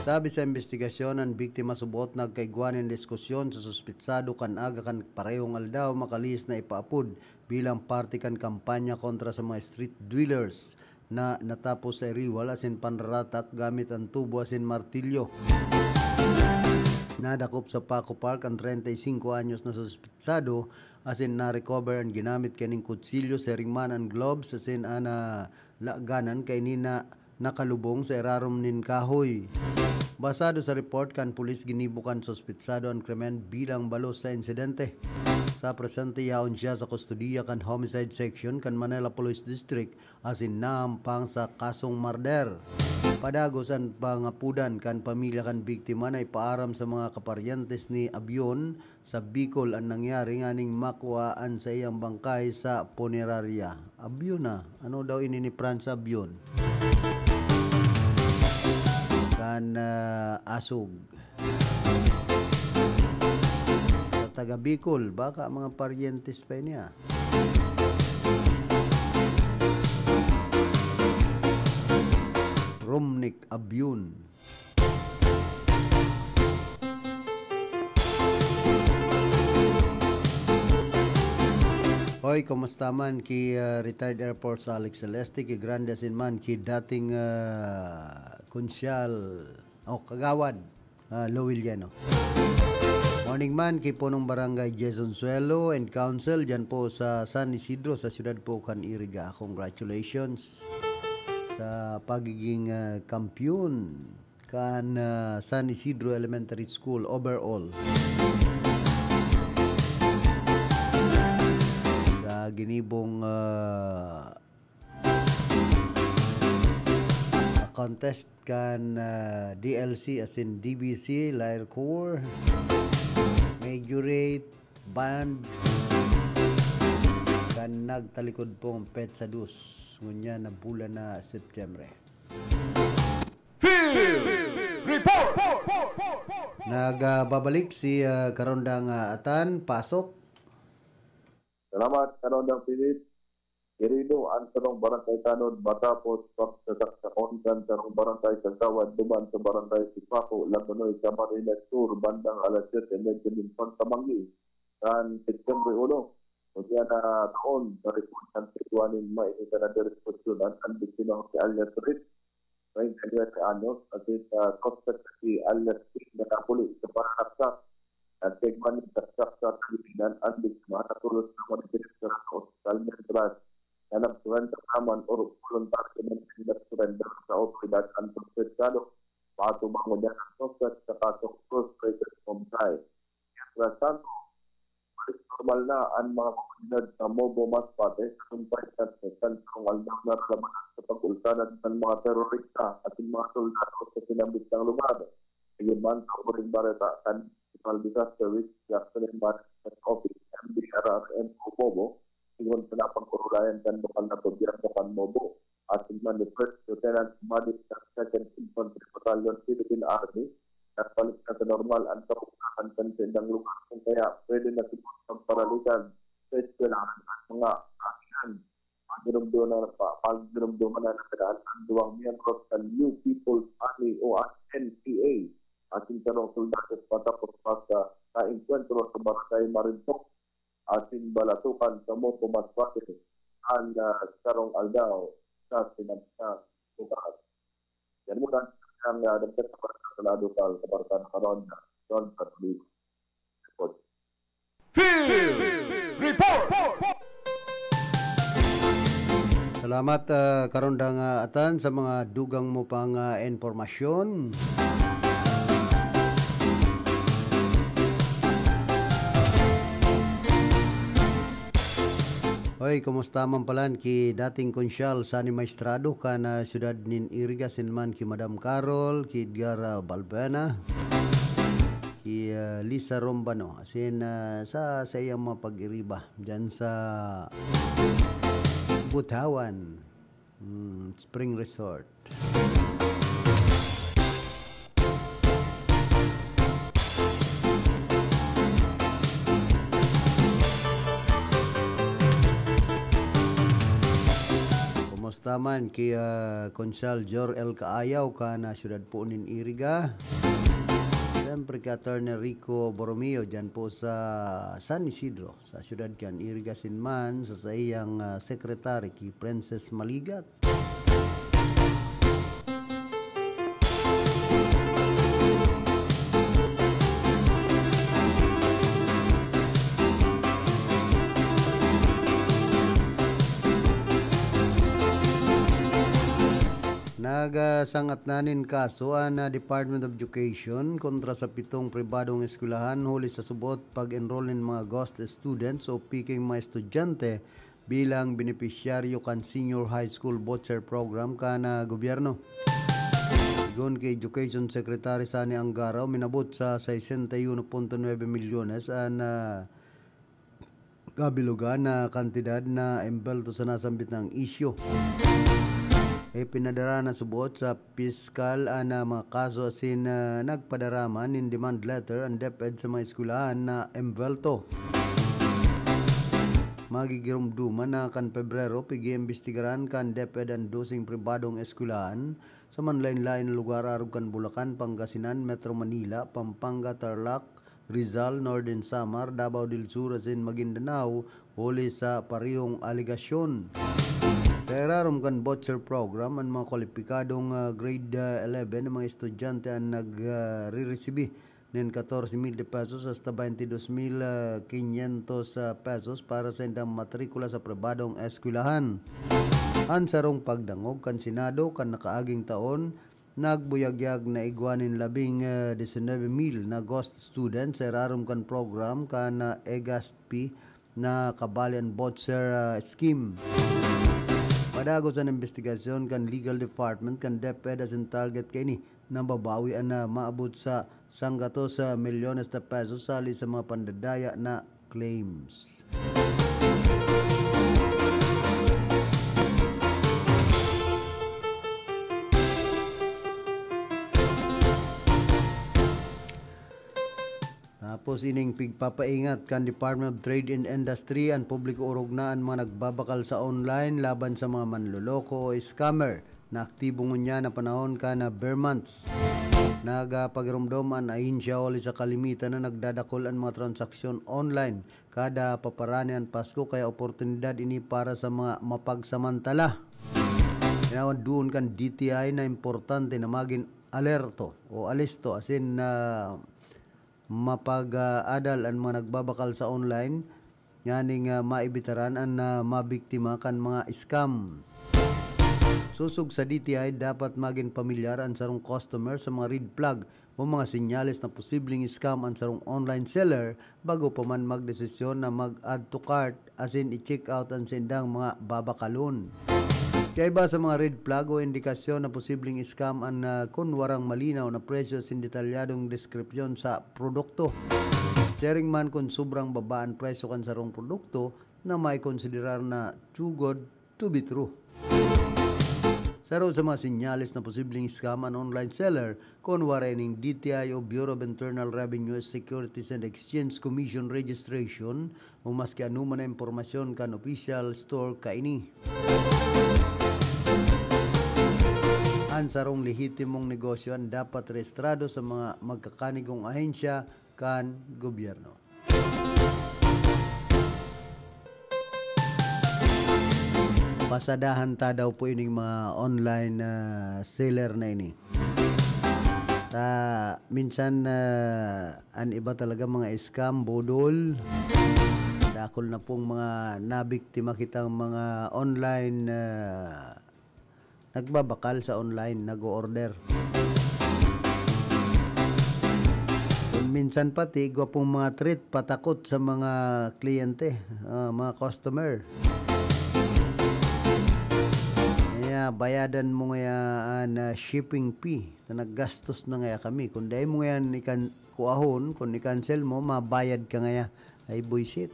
S2: Sabi sa investigasyon, ang biktima subot nagkaigwanan diskusyon sa suspitsado kan aga kan parehong aldaw makalis na ipaapod bilang parte kan kampanya kontra sa mga street dwellers na natapos sa iriwal asin panratak gamit ang tubo asin martilyo. Nadakop sa Paco Park ang 35 anyos na suspitsado asin na-recover ang ginamit kaning kutsilyo, seringman and gloves asin laganan kay nina nakalubong sa irarom nin kahoy. Basado sa report kan pulis ginibukan suspitsado ang krimen bilang balos sa insidente. Sa presente yaon siya sa kustudiya kan Homicide Section kan Manila Police District asin naampang sa kasong murder. Padagos ang pangapudan kan pamilya kan biktima na ipaaram sa mga kaparyentes ni Abion sa Bicol ang nangyari nganing makuhaan sa iyang bangkay sa punerarya. Abion na, ano daw ini ni Franz Abion? Kan asog. Sa taga Bicol, baka mga paryentes pa niya. Romnek Abion. Hoy, kumusta man ki retired Air Force Alex Celeste, ki Grande Sinman, ki dating konsyal kagawad Lowiliano. Morning man, ki punong barangay Jason Suelo and Council dyan po sa San Isidro sa siyudad po kan Iriga. Congratulations sa pagiging kampiyon kan San Isidro Elementary School overall sa ginibong contest kan DLC as in DBC, Lair Corps, Majorate, Band kan nagtalikod pong Petsa Dus ngunya na bulan na Setyembre. Nagbabalik si Karondang Atan, pasok.
S3: Salamat, Karondang Philip. Irido ang tanong barangay Tanod, matapos pagsasaksaon kan tanong barangay Kagawad, duman sa barangay Sipaco, Lagunoy, Camarines Sur, bandang alas 7:00 Pagkamangi, kan September 1. Kaya na taon, sa report ng Tituanin, may ito na direksyon ang kandiksinong si Alias Ritz, may 20 anos, at sa Costa si Alias Ritz na kapuli sa panaksak, at segman ng taksak sa Pilipinan, ang biktima na tulos na manidirektor sa Hospital Medras, na nagsurrender naman o voluntaryo ng nagsurrender sa otoridad ang prosesyado, patumango niya ang proses sa kasong frustrated homicide. Kaya sa normal na ang mga komunidad sa Mobo Masbate sa kumpay at kung aldaw na labanan sa pag-ulsanan ng mga terorista at yung mga soldado sa sinambit ng lugar. Ngayon man, sa Uring Bareta, National Disaster Risk Jackson Management Office, MDRRM o Mobo, sigon sa napang-kurulayan kan lokal na gobyerno kan Mobo, at man ni First Lieutenant Madis ng 2nd Infantry Battalion Philippine Army, nagpalit na sa normal ang kapukakan kan sa indang lugar kung kaya pwede na siguro ang paralitan sa eskwelahan at mga kakihan. Pag-dinumduman na nakaraan ang duwang miyembros ng New People's Army o NPA at yung tanong soldados patapos pa sa encuentro sa Barangay Marintok at yung balatukan sa Mopo Masbate ang sarong aldaw sa sinabsa lugar. Yan muna ang dagdag sa Barangay sa Kabaratan Karon na John Katulog.
S1: Field Report!
S2: Salamat Karondang Atan sa mga dugang mo pang informasyon. Hoy, kumusta man palan ki dating konsyal sa ni Maestrado ka na siyudad nin Iriga sinman ki Madam Carol, ki Edgar Balbena, ki Lisa Rombano, asin sa iyang mga pag-iriba dyan sa Butawan Spring Resort. Kumusta man kay Konsyal Jor L. Kaayaw ka na siyudad po nin Iriga. Siyempre kay Attorney Rico Borromeo dyan po sa San Isidro sa siyudad kan Iriga Sinman sa iyang secretary kay Princess Maligat. Nagasangat nanin kaso na Department of Education kontra sa 7 pribadong eskwelahan huli sa subot pag-enroll ng mga ghost students o piking mga estudyante bilang beneficiaryo kan Senior High School Voucher Program kana gobyerno. Sigon kay Education Secretary Sani Angaraw, minabot sa 61.9 milyones na kabilugan na kantidad na embelto sa nasambit ng isyo. Pinadara na subuot sa piskal na mga kaso asin nagpadaraman in demand letter ang DepEd sa mga eskwelahan na embelto. Magigirumduman na kan Pebrero pigi-imbestigaran kan DepEd ang dosing pribadong eskwelahan sa manlain-lain lugar arog kan Bulacan, Pangasinan, Metro Manila, Pampanga, Tarlac, Rizal, Northern Samar, Davao del Sur asin Maguindanao huli sa parehong aligasyon. Sa erarom kan voucher program, ang mga kwalipikadong grade 11 ng mga estudyante ang nag-re-recibe ng 14,000 pesos hasta 22,500 pesos para sa indang matrikula sa pribadong eskwelahan. Ang sarong pagdangog kan Senado kan nakaaging taon, nagbuyagyag na igwanin 19,000 na ghost students sa erarom kan program kan EGASP na kabalian voucher scheme. Padago sa investigasyon kan Legal Department kan DepEd as in target kay ni nang babawian na maabot sa 100 milyones na pesos sali sa mga pandadaya na claims. Tapos ining pigpapaingat kan Department of Trade and Industry ang publiko urugnaan mga nagbabakal sa online laban sa mga manloloko o scammer na aktibo ngunya na panahon ka na bare months. Nagapagramdam ang ahinsya o sa kalimitan na nagdadakol ang mga transaksyon online kada paparani ang Pasko kaya oportunidad ini para sa mga mapagsamantala. Kaya doon kan DTI na importante na maging alerto o alisto as in mapag-adal ang mga nagbabakal sa online yaning maibitaran ang mabiktima kan mga scam. Susog sa DTI dapat maging pamilyar ang sarong customer sa mga red flag o mga senyales na posibleng scam ang sarong online seller bago pa man magdesisyon na mag-add to cart as in i-check out ang sindang mga babakalon. Kaya iba sa mga red flag o indikasyon na posibleng scam ang kung warang malinaw na presyo sin detalyadong deskripsyon sa produkto. Sharing man kung sobrang babaan presyo kan sarong produkto na may konsiderar na too good to be true. Saro sa mga sinyalis na posibleng scam ang online seller kung warening DTI o Bureau of Internal Revenue Securities and Exchange Commission registration o maski anuman na impormasyon kan official store kaini. Ang sarong lehitimong negosyo ang dapat rehistrado sa mga magkakanigong ahensya kan gobyerno. Pasadahan ta daw po ining mga online seller na ini. Minsan ang iba talaga mga scam, bodol. Dakol na pong mga nabiktima kitang mga online nagbabakal sa online, nag-o-order. Minsan pati, gwapong mga treat, patakot sa mga kliyente, mga customer. Kaya bayadan mo nga na shipping fee na naggastos na nga kami. Kung dahil mo nga ikan kuahon, kung i-cancel mo, mabayad ka nga ay buisit.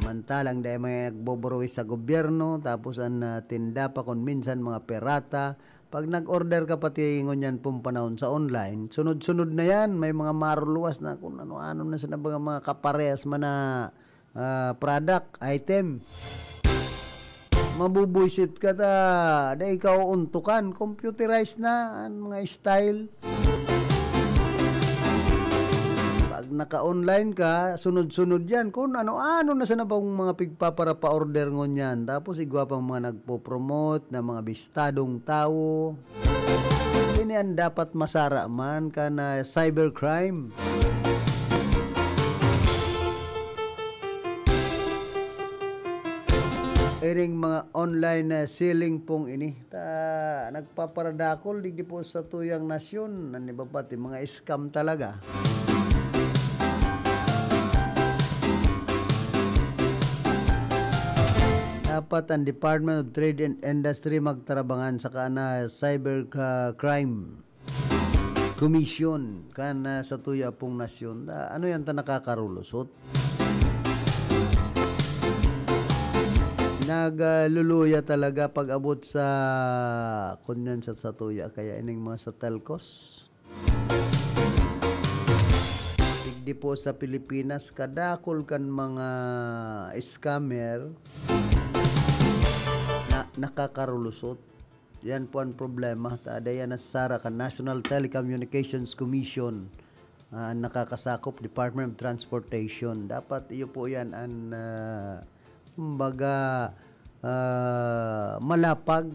S2: Samantalang dahil may nagboborowis sa gobyerno, tapos ang tinda pa kung minsan mga perata. Pag nag-order ka pati ngunyan pong panahon sa online, sunod-sunod na yan. May mga maruluwas na kung ano-ano na sa mga kaparehas man na product, item. Mabubuisit ka ta, dahil ikaw untukan, computerized na ang mga style. Pag naka-online ka, sunod-sunod yan. Kung ano-ano na sana bang mga pigpapara pa-order ngon yan. Tapos igwa pang mga nagpo-promote na mga bistadong tao. Ini ang dapat masara man ka na cybercrime. Iring mga online selling pong ini. Nagpaparadakol, digdi po sa tuyang nasyon. Naniba pati mga scam talaga. Dapat ang Department of Trade and Industry magtarabangan sa kana Cyber Crime Commission kana sa tuya pong nasyon. Ano yan ta nakakarulusot? Nagluluya talaga pag abot sa kunyan sa tuya kaya ining mga sa telcos. Digdi po sa Pilipinas kadakol kan mga scammer nakakarulusot. Yan po ang problema. Yan nasara ka National Telecommunications Commission nakakasakop Department of Transportation. Dapat iyo po yan ang kumbaga malapag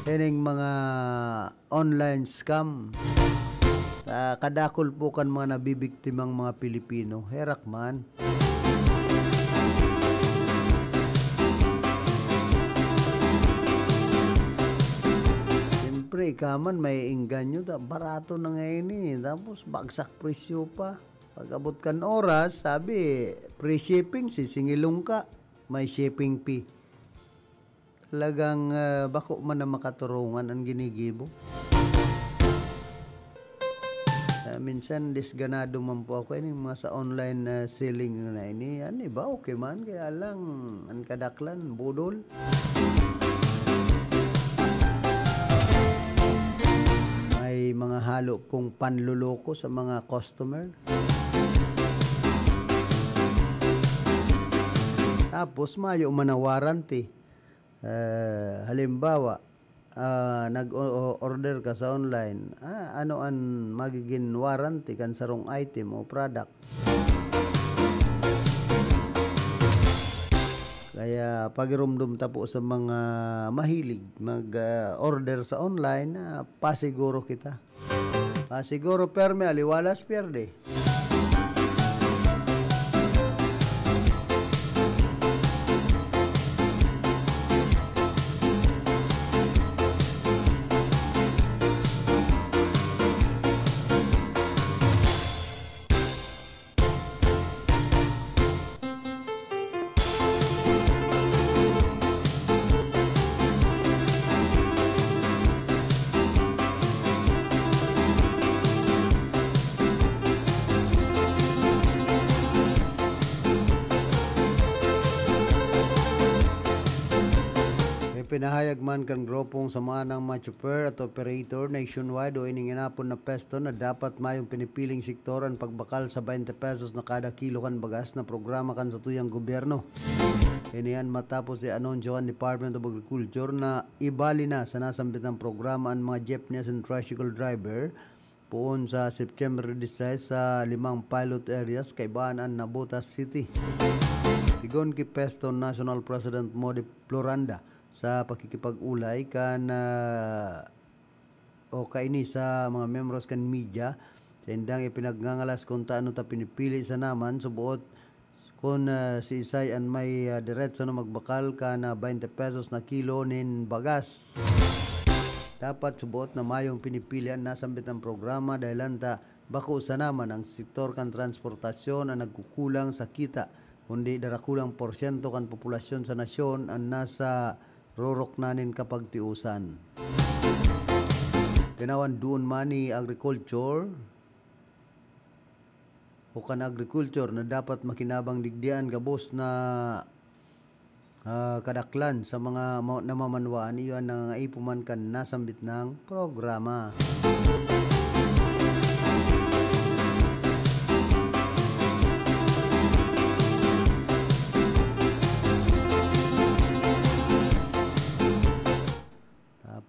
S2: ining mga online scam. Kadakol po kan mga nabibiktimang mga Pilipino. Herak man. Ikaman may inganyo, barato na ngayon tapos bagsak presyo pa. Pag abot kan oras, sabi, free shipping, sisingilong ka, may shipping fee. Talagang bako man na makaturungan ang ginigibo. Minsan disganado man po ako ini mga sa online selling na ini. Ani ba okay man kaya lang ang kadaklan budol. May mga halo pong panluloko sa mga customer. Tapos mayo man na warranty. Halimbawa, nag-order ka sa online, ano ang magiging warranty kan sarong item o product. Kaya pagirumdum ta po sa mga mahilig mag-order sa online, pasiguro kita. Pasiguro perme aliwalas pierde. Pinahayag man kan grupong samahan ng mga chopper at operator nationwide o ininginapon na pesto na dapat mayong pinipiling sektor ang pagbakal sa 20 pesos na kada kilo kan bagas na programa kan sa tuyang gobyerno. Iniyan matapos i-anunsyo ang Department of Agriculture na ibali na sa nasambit ng programa ang mga jeepneys and tricycle driver poon sa September 16 sa 5 pilot areas kaibaan ang Nabotas City. Sigon ki Pesto National President Modi Floranda sa pakikipag-ulay kan o kaini sa mga membros kan media sa indang ipinagngangalas kung taano ta pinipili sa naman subuot kung si Isay an may diretso na magbakal ka na 20 pesos na kilo nin bagas. Dapat subuot na mayong pinipilian nasambit ang programa dahil anta bako sa naman ang sektor kan transportasyon ang nagkukulang sa kita kundi darakulang porsyento kan populasyon sa nasyon ang nasa rorok nanin kapag tiusan. Tinawan doon man ni agriculture o kan agriculture na dapat makinabang digdian gabos na kadaklan sa mga namamanwaan iyon ang ipuman kan nasambit ng programa.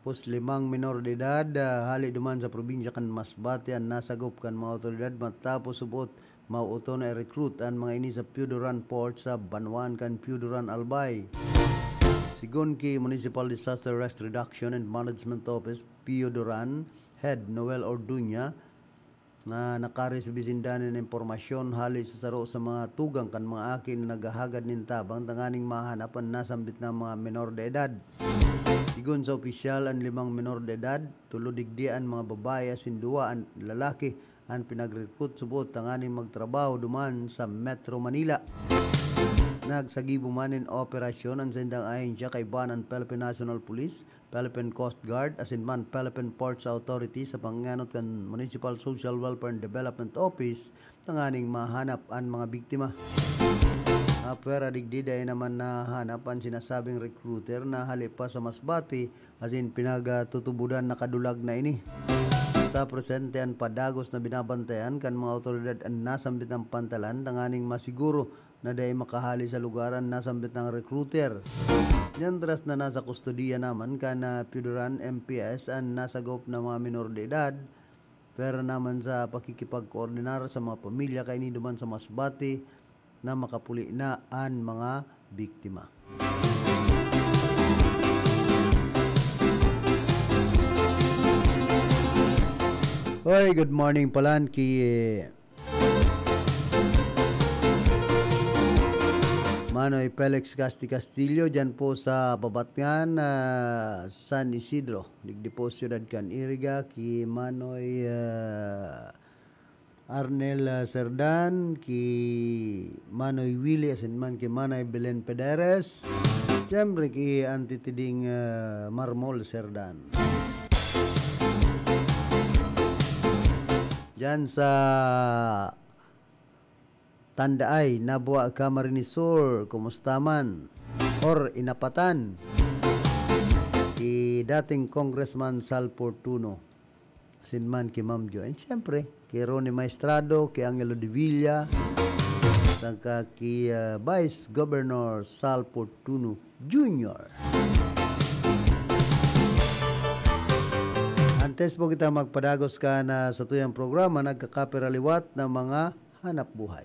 S2: Tapos 5 minor de edad hali duman sa probinsya kan Masbate ang nasagop kan mga otoridad matapos subot mauuto na i-recruit ang mga ini sa Piuduran Port sa Banwan kan Piuduran Albay. Sigon ki Municipal Disaster Risk Reduction and Management Office Piuduran Head Noel Orduña na nakari sa bisindanan ng impormasyon hali sa saro sa mga tugang kan mga akin na naghahagad nin tabang tanganing mahanapan nasambit ng mga minor de edad. Sigon sa opisyal ang 5 minor de edad, tulodigdian mga babae asin 2 ang lalaki ang pinag-recruit subot tanganing magtrabaho duman sa Metro Manila. Nagsagibo manin operasyon ang sendang ahensya kay Banan Philippine National Police, Philippine Coast Guard, asin man Philippine Ports Authority sa panganot kan Municipal Social Welfare and Development Office tanganing mahanap ang mga biktima. Pwera digdida ay naman nahanap ang sinasabing recruiter na halip pa sa Masbate asin pinagtutubudan na kadulag na ini. Sa presente ang padagos na binabantayan kan mga otoridad ang nasambit ng pantalan tanganing masiguro na dahil makahali sa lugaran nasambit ng recruiter. Nyandras na nasa kustodiya naman kan Piuduran MPS ang nasagop na mga minor de edad pero naman sa pakikipag-koordinar sa mga pamilya kaini duman sa Masbate na makapuli na ang mga biktima. Hoy, good morning palan ki Manoy Felix Castillo dyan po sa Babatngan, San Isidro. Digdi po siyudad kan Iriga ki Manoy Arnel Serdan, ki Manoy Willie, asin man ki Manay Belen Pederes, siyempre ki Antitiding Marmol Serdan. Diyan sa Tandaay, Nabua, Camarines Sur, kumusta man? Or inapatan ki dating Congressman Sal Fortuno, sinman ki Ma'am Jo, and siyempre kay Ronnie Maestrado, kay Angelo de Villa, saka ki Vice Governor Sal Fortuno Jr. Antes po kita magpadagos ka na sa tuyang programa, nagkakapiraliwat ng mga hanap buhay.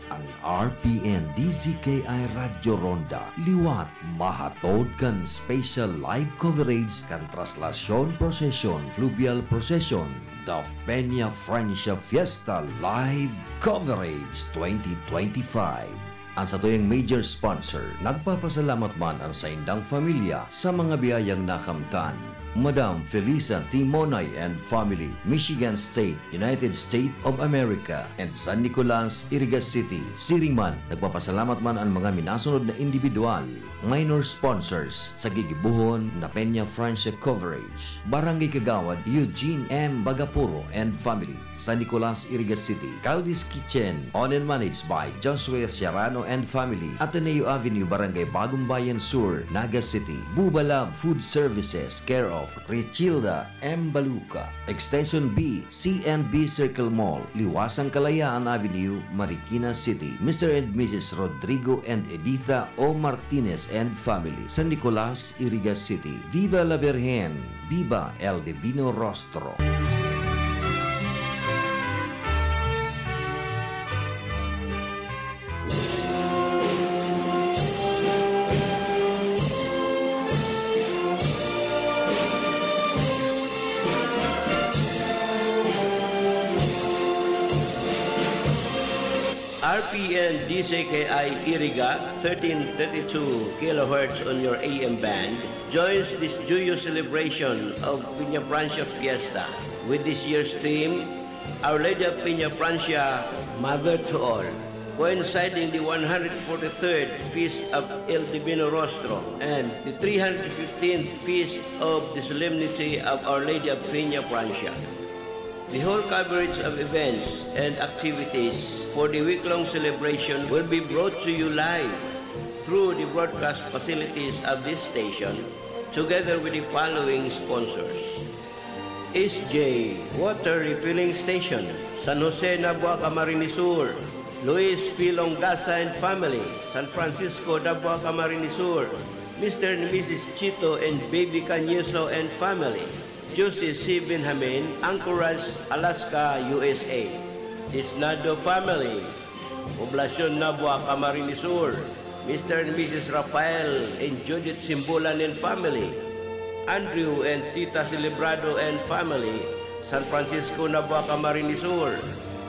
S1: Ang RPN DZKI Radyo Ronda liwat mahatod kan special live coverage kan traslasyon procession fluvial procession the Peña Francia Fiesta live coverage 2025. Ang sa tuyong major sponsor, nagpapasalamat man ang sa indang familia sa mga biyayang nakamtan. Madam Felisa Timonay and family, Michigan State, United States of America, and San Nicolas, Irigas City, Siriman. Nagpapasalamat man ang mga minasunod na individual, minor sponsors sa gigibuhon na Peña Francia coverage. Barangay Kagawad, Eugene M. Bagapuro and family, San Nicolas, Irigas City. Caldi's Kitchen, owned and managed by Joshua Serrano and family, Ateneo Avenue, Barangay Bagong Bayan Sur, Naga City. Bubalab Food Services, care of Richilda M. Baluca. Extension B, CNB Circle Mall, Liwasang Kalayaan Avenue, Marikina City. Mr. and Mrs. Rodrigo and Editha O. Martinez and family, San Nicolas, Irigas City. Viva la Virgen, Viva el Divino Rostro.
S4: RPN DZKI Iriga 1332 kHz on your AM band joins this joyous celebration of Peña Francia Fiesta with this year's theme, Our Lady of Peña Francia, Mother to All, coinciding the 143rd Feast of El Divino Rostro and the 315th Feast of the Solemnity of Our Lady of Peña Francia. The whole coverage of events and activities for the week-long celebration will be brought to you live through the broadcast facilities of this station together with the following sponsors. SJ Water Refilling Station, San Jose, Nabua, Camarines Sur. Luis P. Longasa and family, San Francisco, Nabua, Camarines Sur. Mr. and Mrs. Chito and Baby Canyeso and family, Josie C. Benjamin, Anchorage, Alaska, USA. Isnado family, Poblacion Nabua, Camarines Sur. Mr. and Mrs. Rafael and Judith Simbulan and family. Andrew and Tita Celebrado and family, San Francisco, Nabua, Camarines Sur.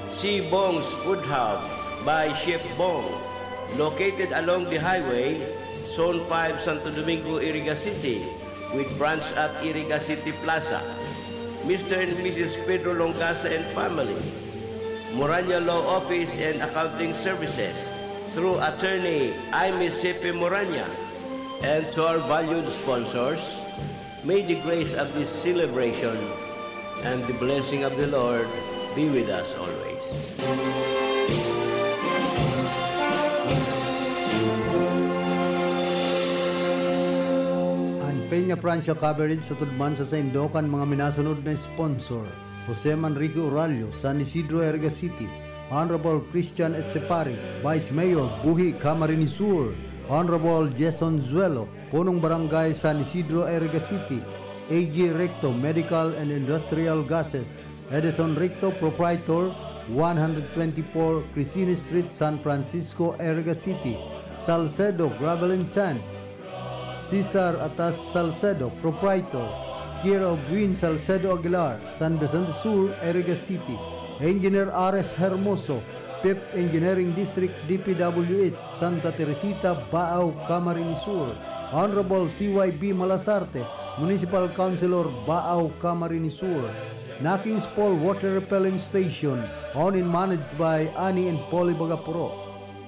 S4: C. Bong's Food Hub by Chef Bong, located along the highway, Zone 5, Santo Domingo, Irigas City, with branch at Irigas City Plaza. Mr. and Mrs. Pedro Longasa and family, Moranya Law Office and Accounting Services, through attorney Aimee Sepe Moranya. And to our valued sponsors, may the grace of this celebration and the blessing of the Lord be with us always.
S2: Peña Francia coverage sa tudman sa Indokan mga minasunod na sponsor: Jose Manrique Uralio, San Isidro, Irigas City; Honorable Christian Etchepari, Vice Mayor, Buhi, Camarines Sur; Honorable Jason Zuelo, Punong Barangay, San Isidro, Irigas City; AG Recto, Medical and Industrial Gases; Edison Recto, Proprietor, 124 Crisine Street, San Francisco, Irigas City; Salcedo Gravel and Sand; Cesar Atas Salcedo, Proprietor, care of Green Salcedo Aguilar, San Vicente Sur, Irigas City; Engineer R.S. Hermoso, PIP Engineering District, DPWH, Santa Teresita, Baaw, Camarines Sur; Honorable CYB Malasarte, Municipal Councilor, Baaw, Camarines Sur; Nakings Paul Water Repelling Station, owned and managed by Ani and Polly Bagapuro;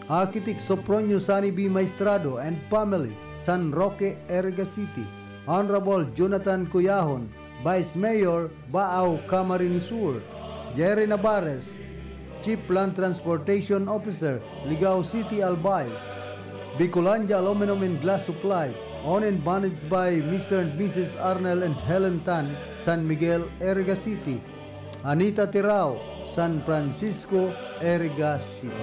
S2: Architect Sopronio Sani B. Maestrado and family, San Roque, Irigas City; Honorable Jonathan Cuyahon, Vice Mayor, Baaw, Camarines Sur. Jerry Navarez, Chief Land Transportation Officer, Ligao City, Albay. Bicolandia Aluminum and Glass Supply, owned and managed by Mr. and Mrs. Arnel and Helen Tan, San Miguel, Eriga City. Anita Tirao, San Francisco, Eriga City.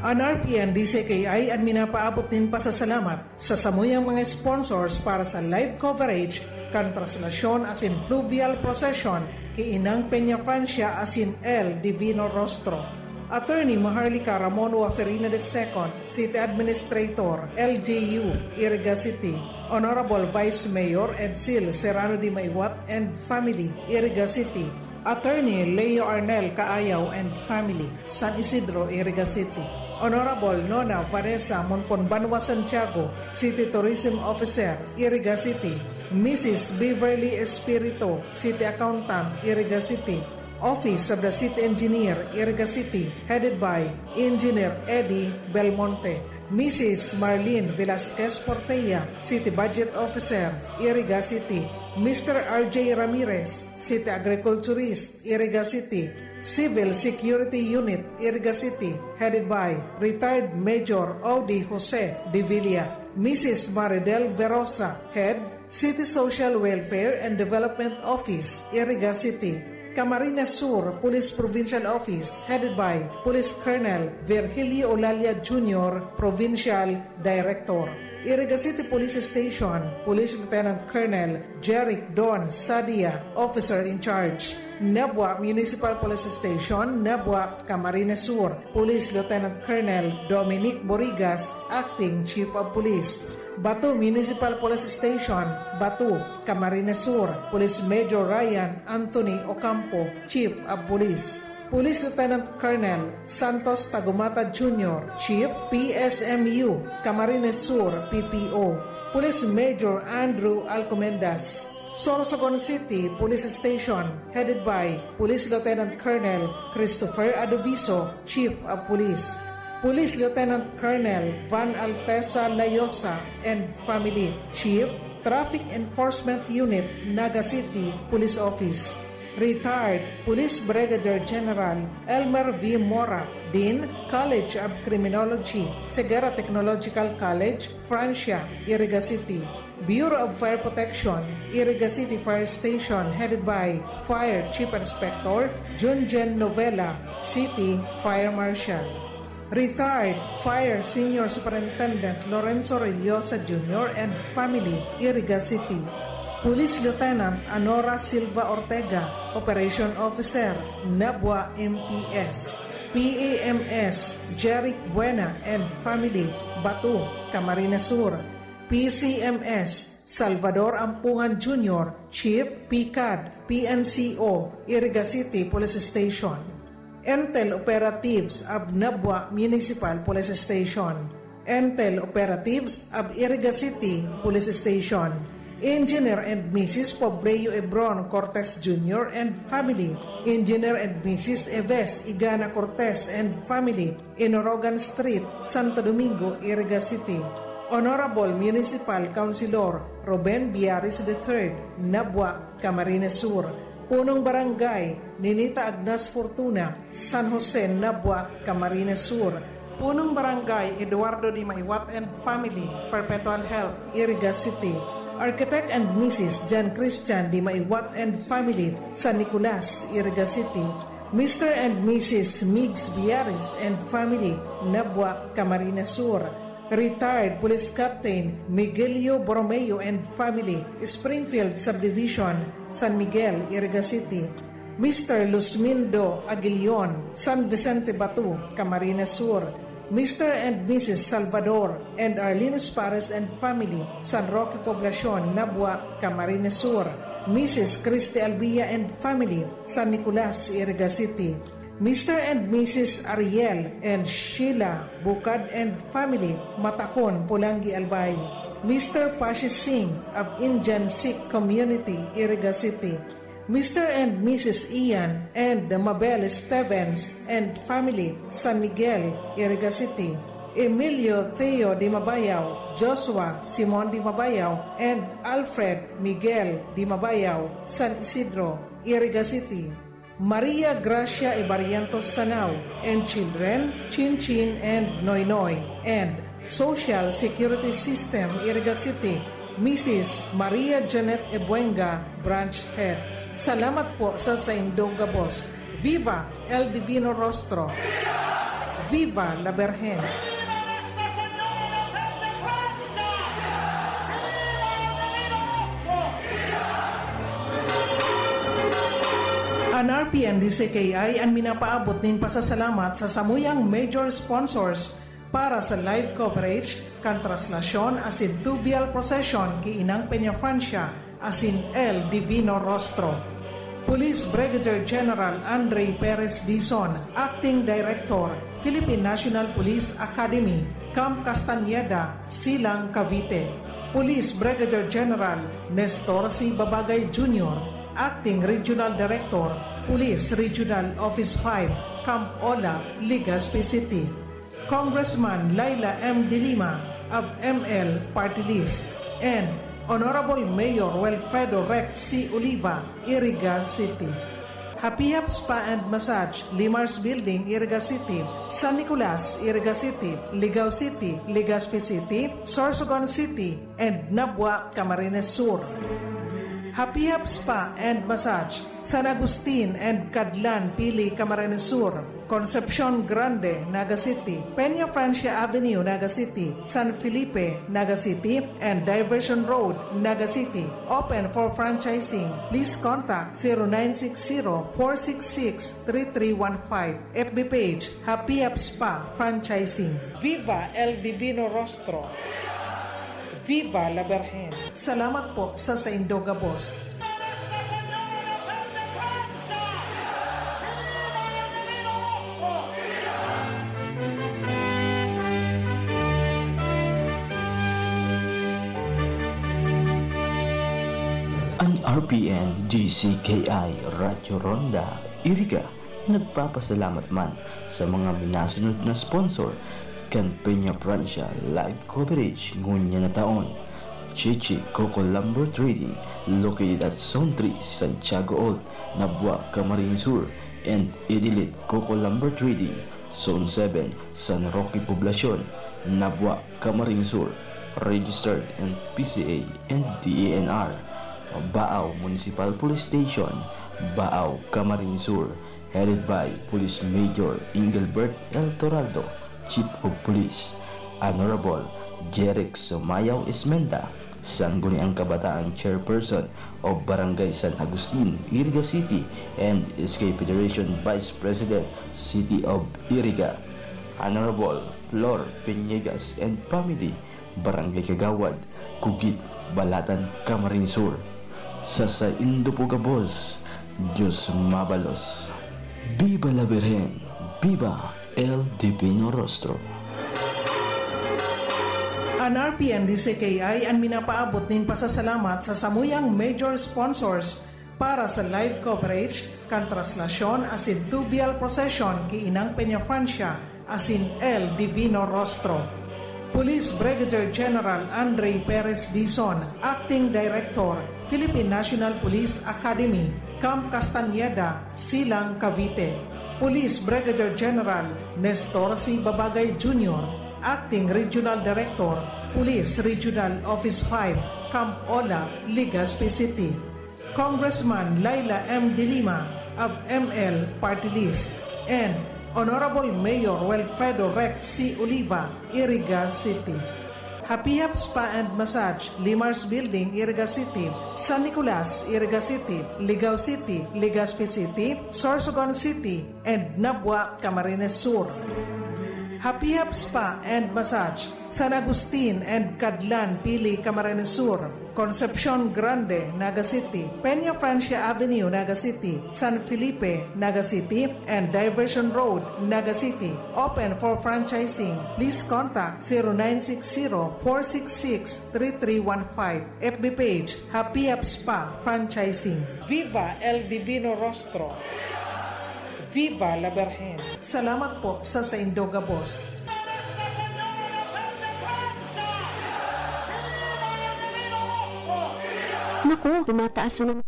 S13: Ang RPN DCKI ang minapaabot din pasasalamat sa samuyang mga sponsors para sa live coverage kan translasyon as in fluvial procession kay Inang Peña Francia as in El Divino Rostro. Attorney Maharlika Ramon Waferina II, City Administrator, LGU, Iriga City. Honorable Vice Mayor Edsil Serrano Di Maiwat and Family, Iriga City. Attorney Leo Arnel Kaayaw and Family, San Isidro, Iriga City. Honorable Nona Vanessa Monponbanwa Santiago, City Tourism Officer, Iriga City. Mrs. Beverly Espirito, City Accountant, Iriga City. Office of the City Engineer, Iriga City, headed by Engineer Eddie Belmonte. Mrs. Marlene Velasquez Portella, City Budget Officer, Iriga City. Mr. RJ Ramirez, City Agriculturist, Iriga City. Civil Security Unit, Iriga City, headed by retired Major Audi Jose de Villa. Mrs. Maridel Verosa, Head, City Social Welfare and Development Office, Iriga City. Camarines Sur Police Provincial Office, headed by Police Colonel Virgilio Olalia Jr., Provincial Director. Iriga City Police Station, Police Lieutenant Colonel Jeric Don Sadia, Officer in Charge. Nabwa Municipal Police Station, Nabwa, Camarines Sur, Police Lieutenant Colonel Dominic Borigas, Acting Chief of Police. Batu Municipal Police Station, Batu, Camarines Sur, Police Major Ryan Anthony Ocampo, Chief of Police. Police Lieutenant Colonel Santos Tagumata Jr., Chief, PSMU, Camarines Sur, PPO. Police Major Andrew Alcomendas. Sorsogon City Police Station, headed by Police Lieutenant Colonel Christopher Adoviso, Chief of Police. Police Lieutenant Colonel Van Altesa Layosa and Family, Chief, Traffic Enforcement Unit, Naga City Police Office. Retired Police Brigadier General Elmer V. Mora, Dean, College of Criminology, Segura Technological College, Francia, Iriga City. Bureau of Fire Protection, Iriga City Fire Station, headed by Fire Chief Inspector Junjen Novella, City Fire Marshal. Retired Fire Senior Superintendent Lorenzo Reyosa Jr. and Family, Iriga City. Police Lieutenant Anora Silva Ortega, Operation Officer, Nabwa MPS. PAMS Jeric Buena and Family, Batu, Camarines Sur. PCMS Salvador Ampungan Jr., Chief, PCAD, PNCO, Iriga City Police Station. Entel Operatives of Nabwa Municipal Police Station. Entel Operatives of Iriga City Police Station. Engineer and Mrs. Pobleo Ebron Cortez Jr. and Family. Engineer and Mrs. Eves Igana Cortez and Family, Inorogan Street, Santo Domingo, Iriga City. Honorable Municipal Councilor Ruben Biaris III, Nabwa, Camarines Sur. Punong Barangay Ninita Agnas Fortuna, San Jose, Nabwa, Camarines Sur. Punong Barangay Eduardo Di Maiwat and Family, Perpetual Health, Iriga City. Architect and Mrs. John Christian Di Maiwat and Family, San Nicolas, Iriga City. Mr. and Mrs. Migs Biaris and Family, Nabwa, Camarines Sur. Retired Police Captain Miguelio Borromeo and Family, Springfield Subdivision, San Miguel, Iriga City. Mr. Luzmindo Aguilion, San Vicente Batu, Camarines Sur. Mr. and Mrs. Salvador and Arlene Espares and Family, San Roque Poblacion, Nabwa, Camarines Sur. Mrs. Christy Albia and Family, San Nicolas, Iriga City. Mr. and Mrs. Ariel and Sheila Bukad and Family, Matacon, Pulangi, Albay. Mr. Pashi Singh of Indian Sikh Community, Iriga City. Mr. and Mrs. Ian and Mabel Stevens and Family, San Miguel, Iriga City. Emilio Theo Di Mabayaw, Joshua Simon Di Mabayaw, and Alfred Miguel Di Mabayaw, San Isidro, Iriga City. Maria Gracia Ibarientos Sanao, and children, Chin Chin and Noy Noy, and Social Security System, Iriga City, Mrs. Maria Janet Ebuenga, Branch Head. Salamat po sa Saindog Gabos. Viva El Divino Rostro! Viva la Virgen! Ang RPN DCKI ang minapaabot din pasasalamat sa samuyang major sponsors para sa live coverage kan traslasyon asin fluvial procession ki Inang Peña Francia asin El Divino Rostro. Police Brigadier General Andre Perez Dizon, Acting Director, Philippine National Police Academy, Camp Castañeda, Silang, Cavite. Police Brigadier General Nestor C. Babagay Jr., Acting Regional Director, Police Regional Office 5, Camp Ola, Legazpi City. Congressman Laila M. De Lima of ML Party List, and Honorable Mayor Wilfredo Rex C. Oliva, Iriga City. Happy Hap Spa and Massage, Limars Building, Iriga City, San Nicolas, Iriga City, Ligao City, Legazpi City, Sorsogon City, and Nabwa, Camarines Sur. Happy Hap Spa and Massage, San Agustin and Cadlan, Pili, Camarines Sur, Concepcion Grande, Naga City, Peña Francia Avenue, Naga City, San Felipe, Naga City, and Diversion Road, Naga City. Open for franchising. Please contact 0960-466-3315. FB page, Happy Hap Spa Franchising. Viva El Divino Rostro! Viva la Virgen! Salamat po sa Saindog Gabos.
S14: Ang RPN DCKI Radyo Ronda Iriga nagpapasalamat man sa mga minasunod na sponsor kan Peña Francia live coverage ngunya na taon. Chichi Coco Lumber Trading located at Zone 3, Santiago Old, Nabwa, Camarines Sur, and Edilit Coco Lumber Trading, Zone 7, San Roque Poblacion, Nabwa, Camarines Sur, registered and PCA and DENR. Baaw Municipal Police Station, Baaw, Camarines Sur, headed by Police Major Engelbert El Toraldo, Chief of Police. Honorable Jeric Sumayaw Ismenda, Sangguniang Kabataan Chairperson of Barangay San Agustin, Iriga City, and SK Federation Vice President, City of Iriga. Honorable Flor Peñegas and Family, Barangay Kagawad, Kugit, Balatan, Camarines Sur. Sa Saindo po Gabos, Diyos Mabalos. Viva la Virgen! Viva El Divino Rostro!
S13: Ang RPN DCKI ang minapaabot din pasasalamat sa samuyang major sponsors para sa live coverage kan traslasyon asin fluvial procession ki Inang Peña Francia asin El Divino Rostro. Police Brigadier General Andre Perez Dizon, Acting Director, Philippine National Police Academy, Camp Castañeda, Silang, Cavite. Police Brigadier General Nestor C. Babagay Jr., Acting Regional Director, Police Regional Office 5, Camp Ola, Legazpi City. Congressman Laila M. De Lima of ML Party List, and Honorable Mayor Wilfredo Rex C. Oliva, Iriga City. Happy Hap Spa and Massage, Limars Building, Iriga City, San Nicolas, Iriga City, Ligao City, Legazpi City, Sorsogon City, and Nabwa, Camarines Sur. Happy Hap Spa and Massage, San Agustin and Cadlan, Pili, Camarines Sur, Concepcion Grande, Naga City, Peña Francia Avenue, Naga City, San Felipe, Naga City, and Diversion Road, Naga City. Open for franchising. Please contact 0960-466-3315. FB page, Happy Hap Spa Franchising. Viva El Divino Rostro! Viva la Virgen! Salamat po sa Saindo Gabos.
S15: Naku, tumataas na naman.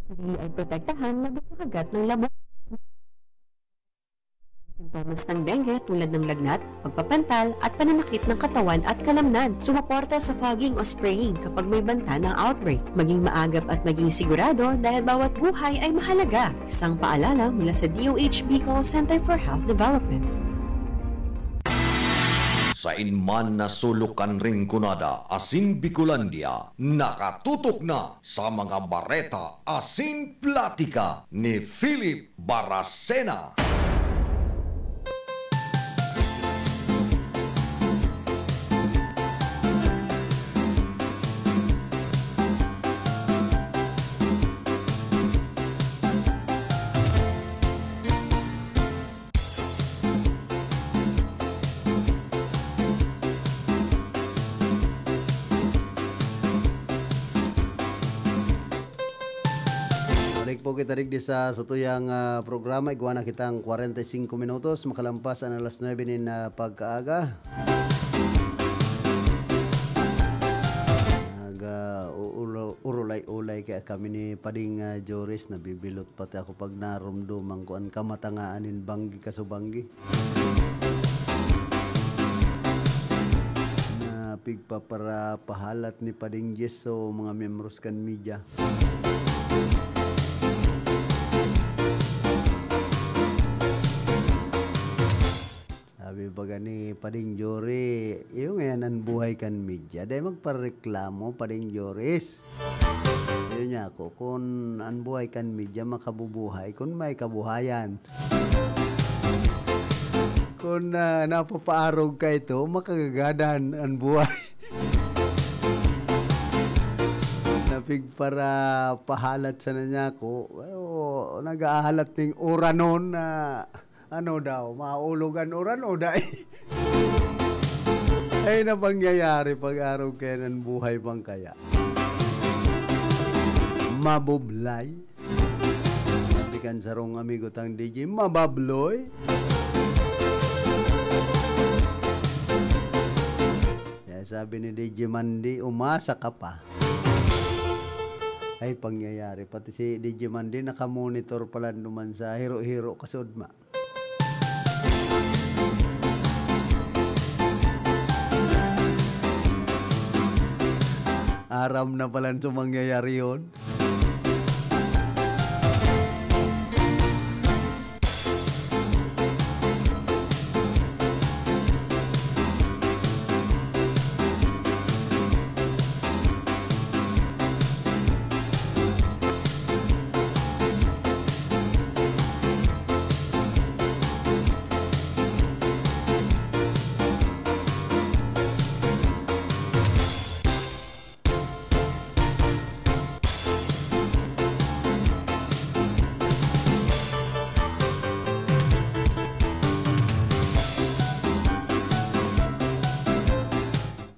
S15: Sarili ay protektahan laban sa kagat ng labo. Simptomas ng dengue tulad ng lagnat, pagpapantal at pananakit ng katawan at kalamnan. Sumuporta sa fogging o spraying kapag may banta ng outbreak. Maging maagap at maging sigurado dahil bawat buhay ay mahalaga. Isang paalala mula sa DOH Bicol Center for Health Development.
S1: Sa inman na sulukan ring kunada, Asin Bicolandia, nakatutok na sa mga bareta Asin Platika ni Philip Baracena.
S2: Po kita rin sa tuyang programa. Iguan na kitang 45 minutos. Makalampas ang alas 9 nin pagkaaga. Urulay-ulay kaya kami ni Pading Joris. Nabibilot pati ako pag narumdumang ko ang kamatangaanin banggi kasubanggi. Napigpa para pahalat ni Pading Jeso mga membros kan media. Sabi ba gani, Pading Jory, yung ngayon ang buhay kan media, dahil magpareklamo, Pading Joris. Yun niya ako, kung ang buhay kan media makabubuhay, kung may kabuhayan. Kung napapaarog ka ito, makagagadan ang buhay. Napig para pahalat sa niya ako, nag-aahalat ng uranon na ano daw, maulugan oran o dahi. Ay na pangyayari pag araw kaya ng buhay pang kaya. Mabublay. Sabi kan sarong amigo tang DJ, mababloy. Kaya sabi ni DJ Mandi, umasa ka pa. Ay pangyayari. Pati si DJ Mandi nakamonitor pala naman sa hiro-hiro kasudma. Aram na pala ito mangyayari yun.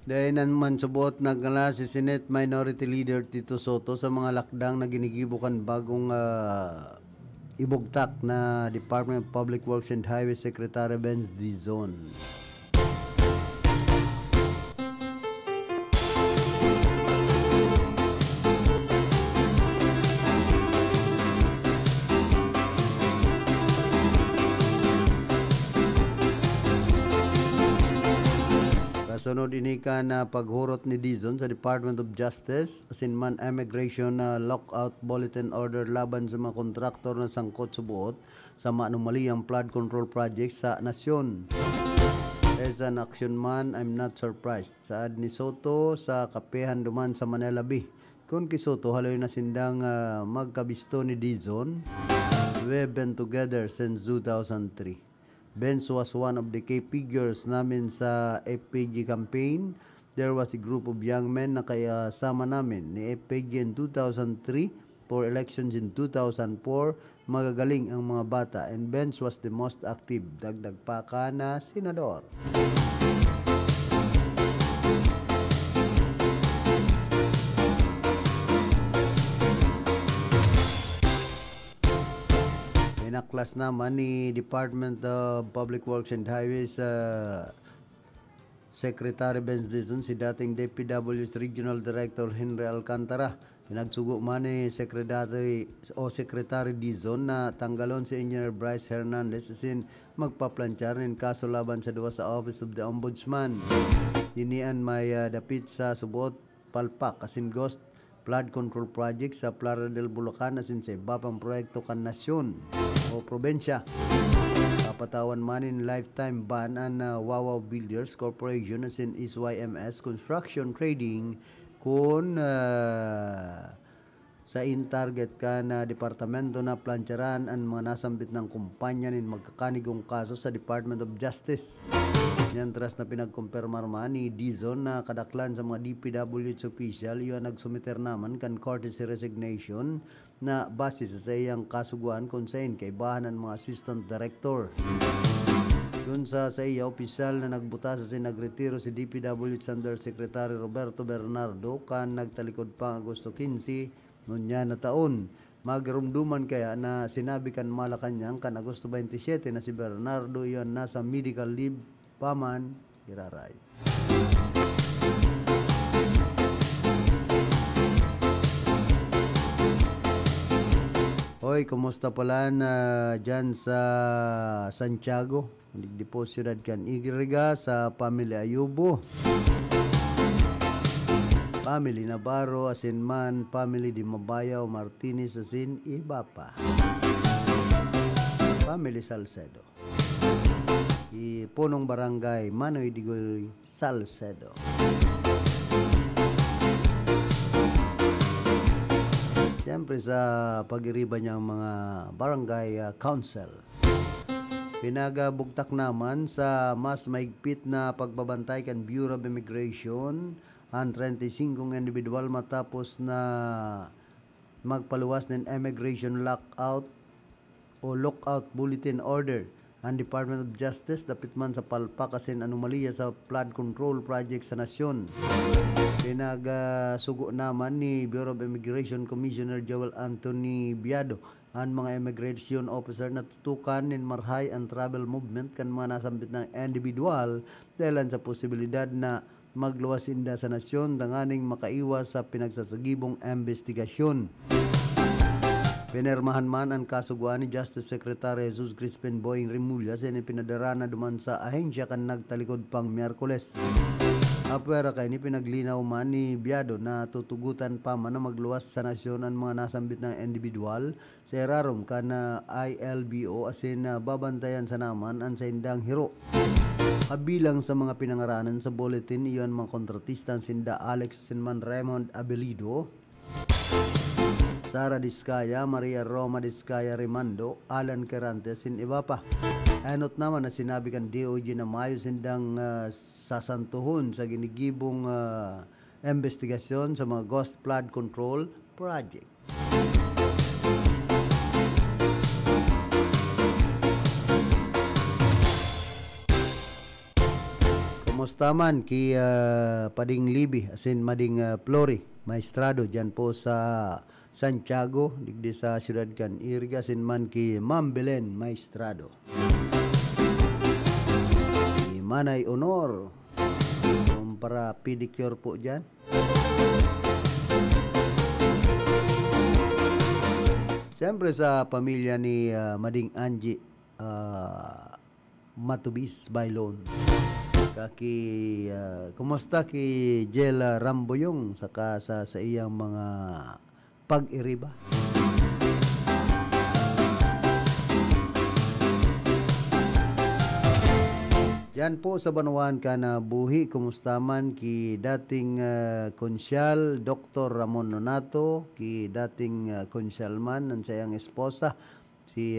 S2: Dahil naman subot nagkala si Senate Minority Leader Tito Soto sa mga lakdang na ginigibukan bagong ibugtak na Department of Public Works and Highway Secretary Benz Dizon. Sunod inika na paghurot ni Dizon sa Department of Justice asinman immigration na lockout bulletin order laban sa mga kontraktor na sangkot subuot sa maanumaliyang flood control project sa nasyon. As an action man, I'm not surprised. Saad ni Soto sa kapehan duman sa Manila Bay. Kung kisoto haloy na sindang magkabisto ni Dizon, we've been together since 2003. Benz was one of the key figures namin sa FPG campaign. There was a group of young men na kasama namin ni FPG in 2003 for elections in 2004. Magagaling ang mga bata and Benz was the most active. Dagdag pa ka na senador. Inaklas naman ni Department of Public Works and Highways Secretary Benz Dizon si dating DPW's Regional Director Henry Alcantara. Pinagsugo man ni Secretary Dizon na tanggalon si Engineer Bryce Hernandez asin magpaplantsyar ng kaso laban sa duwa sa Office of the Ombudsman. Dinian may dapit sa subot palpak asin ghost flood control project sa Playa del Bulacan asin sa iba pang proyekto kan nasyon o probensya. Papatawan man in lifetime ban ang Wawaw Builders Corporation asin SYMS Construction Trading kung sa in-target ka na departamento na plantsaran ang mga nasambit ng kumpanya nin magkakanigong kaso sa Department of Justice. Yan tras na pinagkumpirmar man ni Dizon na kadaklan sa mga DPWH official yung nagsumiter naman kan courtesy resignation na base sa iyang kasuguan kung saan kay bahan ng mga assistant director. Yun sa iya opisyal na nagbuta sa sinagretiro si DPWH Undersecretary Roberto Bernardo kan nagtalikod pa Agosto 15 noon niya na taon. Magrumduman kaya na sinabi kan Malacanang kan Agosto 27 na si Bernardo iyon nasa medical leave paman iraray. Hoy, kumusta pala na dyan sa Santiago? Di po siyudad kan Igriga sa pamilya Ayubo. Family Navarro, asin man, family Di Mabayaw, Martinez, asin iba pa. Family Salcedo. Punong Barangay, Manoy Digoy, Salcedo. Siyempre sa pag-iriba niyang mga barangay council. Pinagabugtak naman sa mas maigpit na pagbabantay kan Bureau of Immigration ang 35 individual matapos na magpaluwas ng immigration lockout o lockout bulletin order ang Department of Justice dapit man sa palpak asin anomalya sa flood control project sa nasyon. Pinagsugo naman ni Bureau of Immigration Commissioner Joel Anthony Biado ang mga immigration officer na tutukan nin marhay ang travel movement kan mga nasambit ng individual dahil sa posibilidad na magluwas inda sa nasyon danganing makaiwas sa pinagsasagibong investigasyon. Pinirmahan man ang kasuguan ni Justice Secretary Jesus Crispin Boying Remulla sa pinadarana duman sa ahensya kan nagtalikod pang Miyerkules. Apwera kay ni pinaglinaw man ni Biado na tutugutan pa man na magluwas sa nasyon ang mga nasambit ng individual sa erarom ka na ILBO asin babantayan sa naman ang sa indang hiro. Kabilang sa mga pinangaranan sa bulletin iyon mga kontratista sinda Alex Sinman Raymond Abelido, Sara Diskaya, Maria Roma Diskaya Rimando, Alan Carantes, sin iba pa. Anot naman na sinabi kan DOJ na mayo sindang sasantuhon sa ginigibong investigasyon sa mga ghost flood control project. Kumusta man ki Pading Libi asin Mading Flori Maestrado dyan po sa Santiago digdi sa siyudad kan Iriga asin man ki Ma'am Belen Maestrado. Manay Honor para pedicure po dyan. Siyempre sa pamilya ni Mading Angie Matubis Bailon. Kumusta ki Jela Ramboyong saka sa iyang mga pag-iriba. Yan po sa Banuan ka na buhi, kumusta man ki dating konsyal Dr. Ramon Nonato, ki dating konsyalman ng sayang esposa, si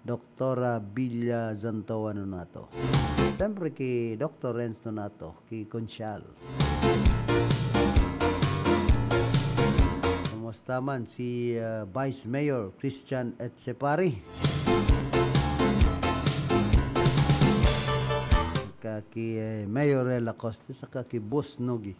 S2: Dr. Villa Zantoa Nonato. Siyempre ki Dr. Renz Nonato, ki konsyal. Kumusta man si Vice Mayor Christian Etsepari. Kaki Mayor Lacoste sa kaki Boss Nogi.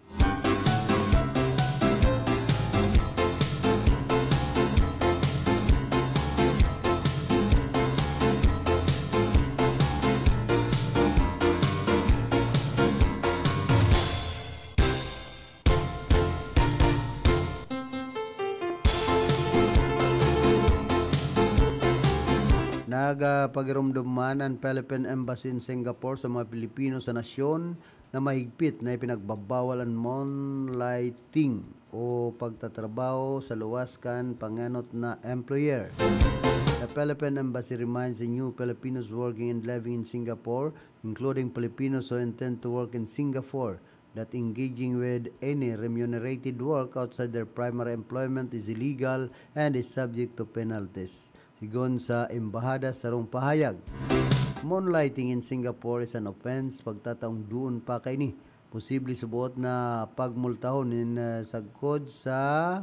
S2: Nagpagirumduman ang Philippine Embassy in Singapore sa mga Pilipino sa nasyon na mahigpit na ipinagbabawal ang moonlighting o pagtatrabaho sa luwas kan panganot na employer. The Philippine Embassy reminds the new Filipinos working and living in Singapore, including Filipinos who intend to work in Singapore, that engaging with any remunerated work outside their primary employment is illegal and is subject to penalties. Sigon sa embahada sa rong pahayag, moonlighting in Singapore is an offense pagtataong doon pa kay ni. Posible subuot na pagmultahon in sagkod sa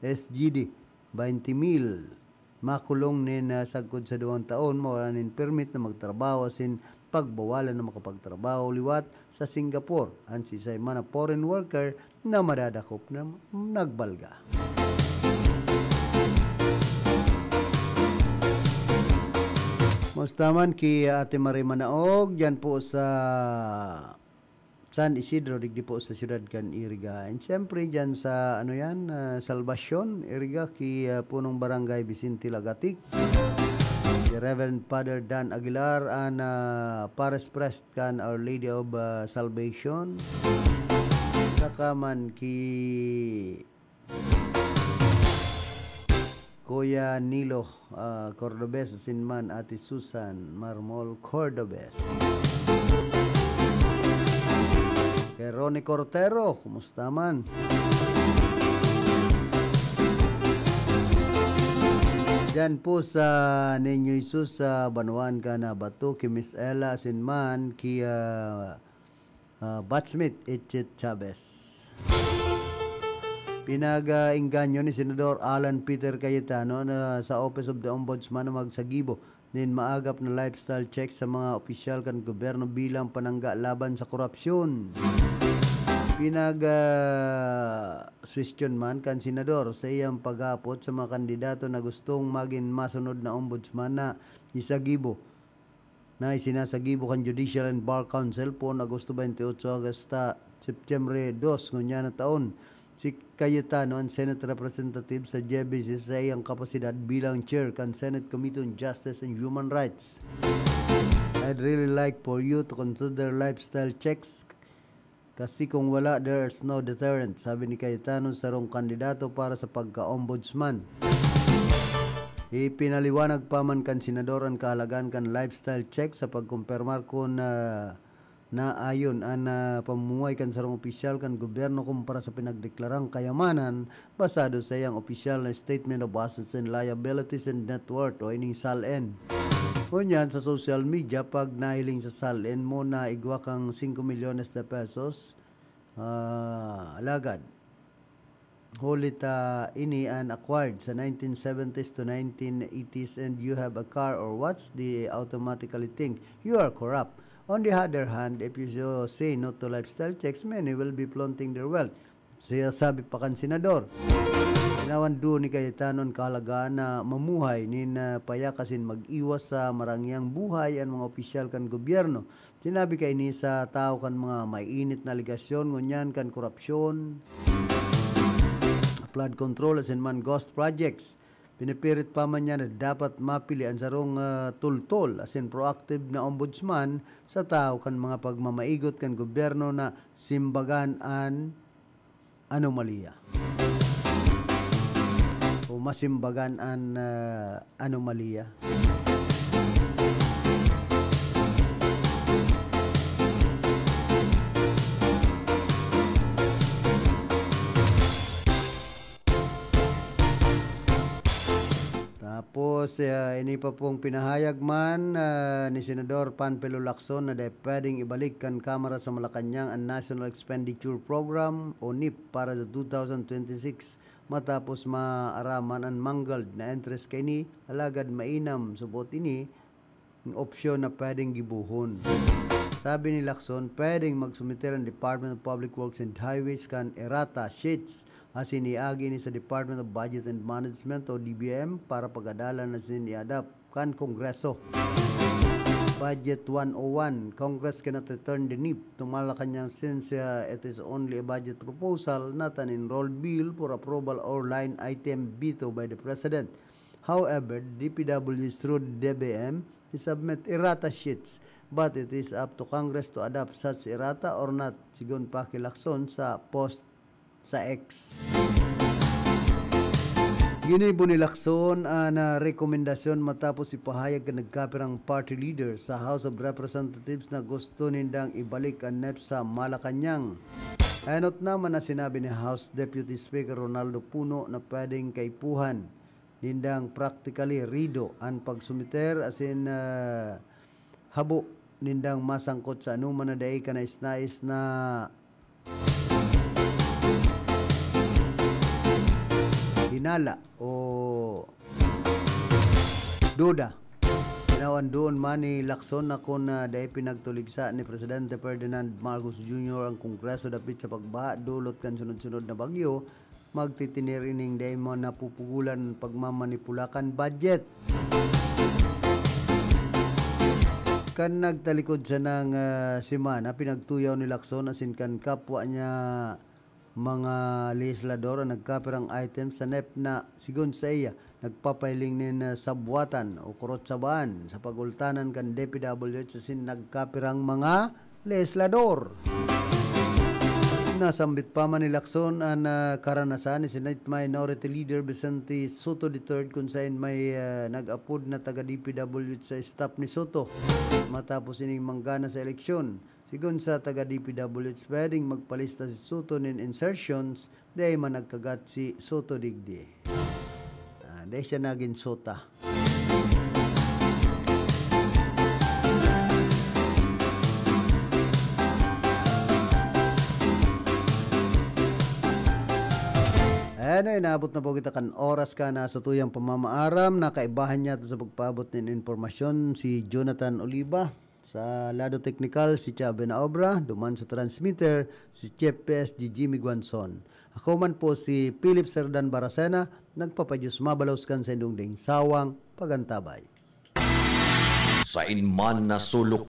S2: SGD 20,000. Makulong nin sagkod sa 2 taon, mawala nin permit na magtrabaho asin pagbawalan na makapagtrabaho liwat sa Singapore. Ang sisay man na foreign worker na madadakop na nagbalga. Mustaman ki Ate Marie Manaog dyan po sa San Isidro, digdi po sa siyudad kan Iriga. And siyempre dyan sa Salvacion, Iriga ki punong barangay Vicente Lagatik. Si Reverend Father Dan Aguilar and Pares Prest kan Our Lady of Salvation. Saka man ki Kuya Nilo Cordobes, Sinman, Ate Susan Marmol Cordobes. Kay Ronnie Cortero, kumusta man? Diyan po sa Niño Jesus sa Banuan ka na Bato, kay Miss Ella Sinman, kay Batchmate Echit Chavez. Pinag-inganyo ni Senador Alan Peter Cayetano na sa Office of the Ombudsman na magsagibo din maagap na lifestyle check sa mga opisyal kan gobyerno bilang panangga laban sa korupsyon. Pinag-question man kan Senador sa iyang paghapot sa mga kandidato na gustong maging masunod na ombudsman na isagibo na isinasagibo kan Judicial and Bar Council po na Agosto 28 hasta Septyembre 2 ngunya na taon. Si Cayetano, ang Senate Representative sa JBC sa iyang kapasidad bilang Chair kan Senate Committee on Justice and Human Rights. I'd really like for you to consider lifestyle checks kasi kung wala, there's no deterrent, sabi ni Cayetano sa rong kandidato para sa pagka-ombudsman. Ipinaliwanag pa man kan Senador ang kahalagaan kan lifestyle check sa pagkumpirmar kung na ayon ang pamumuhay kan sarong opisyal kan gobyerno kumpara sa pinagdeklarang kayamanan basado sa iyang opisyal na Statement of Assets and Liabilities and Net Worth o ining SALN. Kunyan sa social media, pag nahiling sa SALN mo na igwa kang 5 milyones na pesos alagad. Hulit ini and acquired sa 1970s to 1980s and you have a car or watch, they automatically think you are corrupt. On the other hand, if you say no to lifestyle checks, many will be flaunting their wealth. Siya sabi pa kan Senador. Ginawan doon ni Cayetano ang kahalagaan na mamuhay ni na payakasin mag-iwas sa marangyang buhay ang mga opisyal kan gobyerno. Sinabi kay ni sa tao kan mga mainit na aligasyon, ngunyan kan korupsyon, flood control as in man ghost projects. Pinipirit pa man niya na dapat mapili ang sarong tultol as in proactive na ombudsman sa tao kan mga pagmamaigot kan gobyerno na simbagan an anomalya. O masimbagan an anomalya. Tapos, ini pa pong pinahayag man ni Senador Panfilo Lacson na pwedeng ibalik kan Kamara sa Malacanang ang National Expenditure Program o NIP para sa 2026 matapos maaraman ang mangled na interest kay ni alagad mainam subot ini ng opsyon na pwedeng gibuhon. Sabi ni Lacson, pwedeng magsumiter ang Department of Public Works and Highways kan errata sheets as iniagi ni sa Department of Budget and Management o DBM para pagadala na siniadap kan Kongreso. Budget 101, Congress cannot return the NIP to Malacanang since it is only a budget proposal, not an enrolled bill for approval or line item veto by the President. However, DPWH through DBM submit errata sheets, but it is up to Congress to adopt such errata or not, sigon Paki Lacson sa post sa X. Ginibo ni Lacson na rekomendasyon matapos ipahayag ka nagkapirang party leader sa House of Representatives na gusto nindang ibalik ang NEP sa Malacanang. Anot naman na sinabi ni House Deputy Speaker Ronaldo Puno na pwedeng kaipuhan nindang practically rido ang pagsumiter as in habo nindang masangkot sa anuman na dahi ka nais-nais na hinala o duda. Ginawan doon man ni Lacson na kung dahil pinagtuligsa ni Presidente Ferdinand Marcos Jr. ang Kongreso dapit sa pagbaha dulot kan sunod-sunod na bagyo, magtitinirining dahil mo napupugulan pagmamanipulakan budget. Kan nagtalikod siya ng simana, pinagtuyaw ni Lacson asin kan kapwa niya mga legislador ang nagkapirang items sa NEP na sigon sa iya nagpapailing nin sabwatan o kurotsabaan sa pagultanan kan DPWH asin nagkapirang mga legislador. Nasambit pa man ni Lacson ang karanasan ni Senate Minority Leader Vicente Soto III kung saan may nag-apod na taga DPWH sa staff ni Soto matapos ining manggana sa eleksyon. Sigon sa taga DPWH, pwedeng magpalista si Soto nin insertions dahil man nagkagat si Soto digdi. Dahil siya naging Sota. Ano, inaabot na po kita kan oras ka na sa tuyang pamamaaram. Nakaibahan niya sa pagpaabot ng informasyon si Jonathan Oliva. Sa lado technical, si Chabe na Obra. Duman sa transmitter, si Chef PSG Jimmy Guanzon. Ako man po si Philip Serdan Baracena. Nagpapadyos mabaloskan sa indong ding sawang pagantabay.
S1: Sa inman na sulok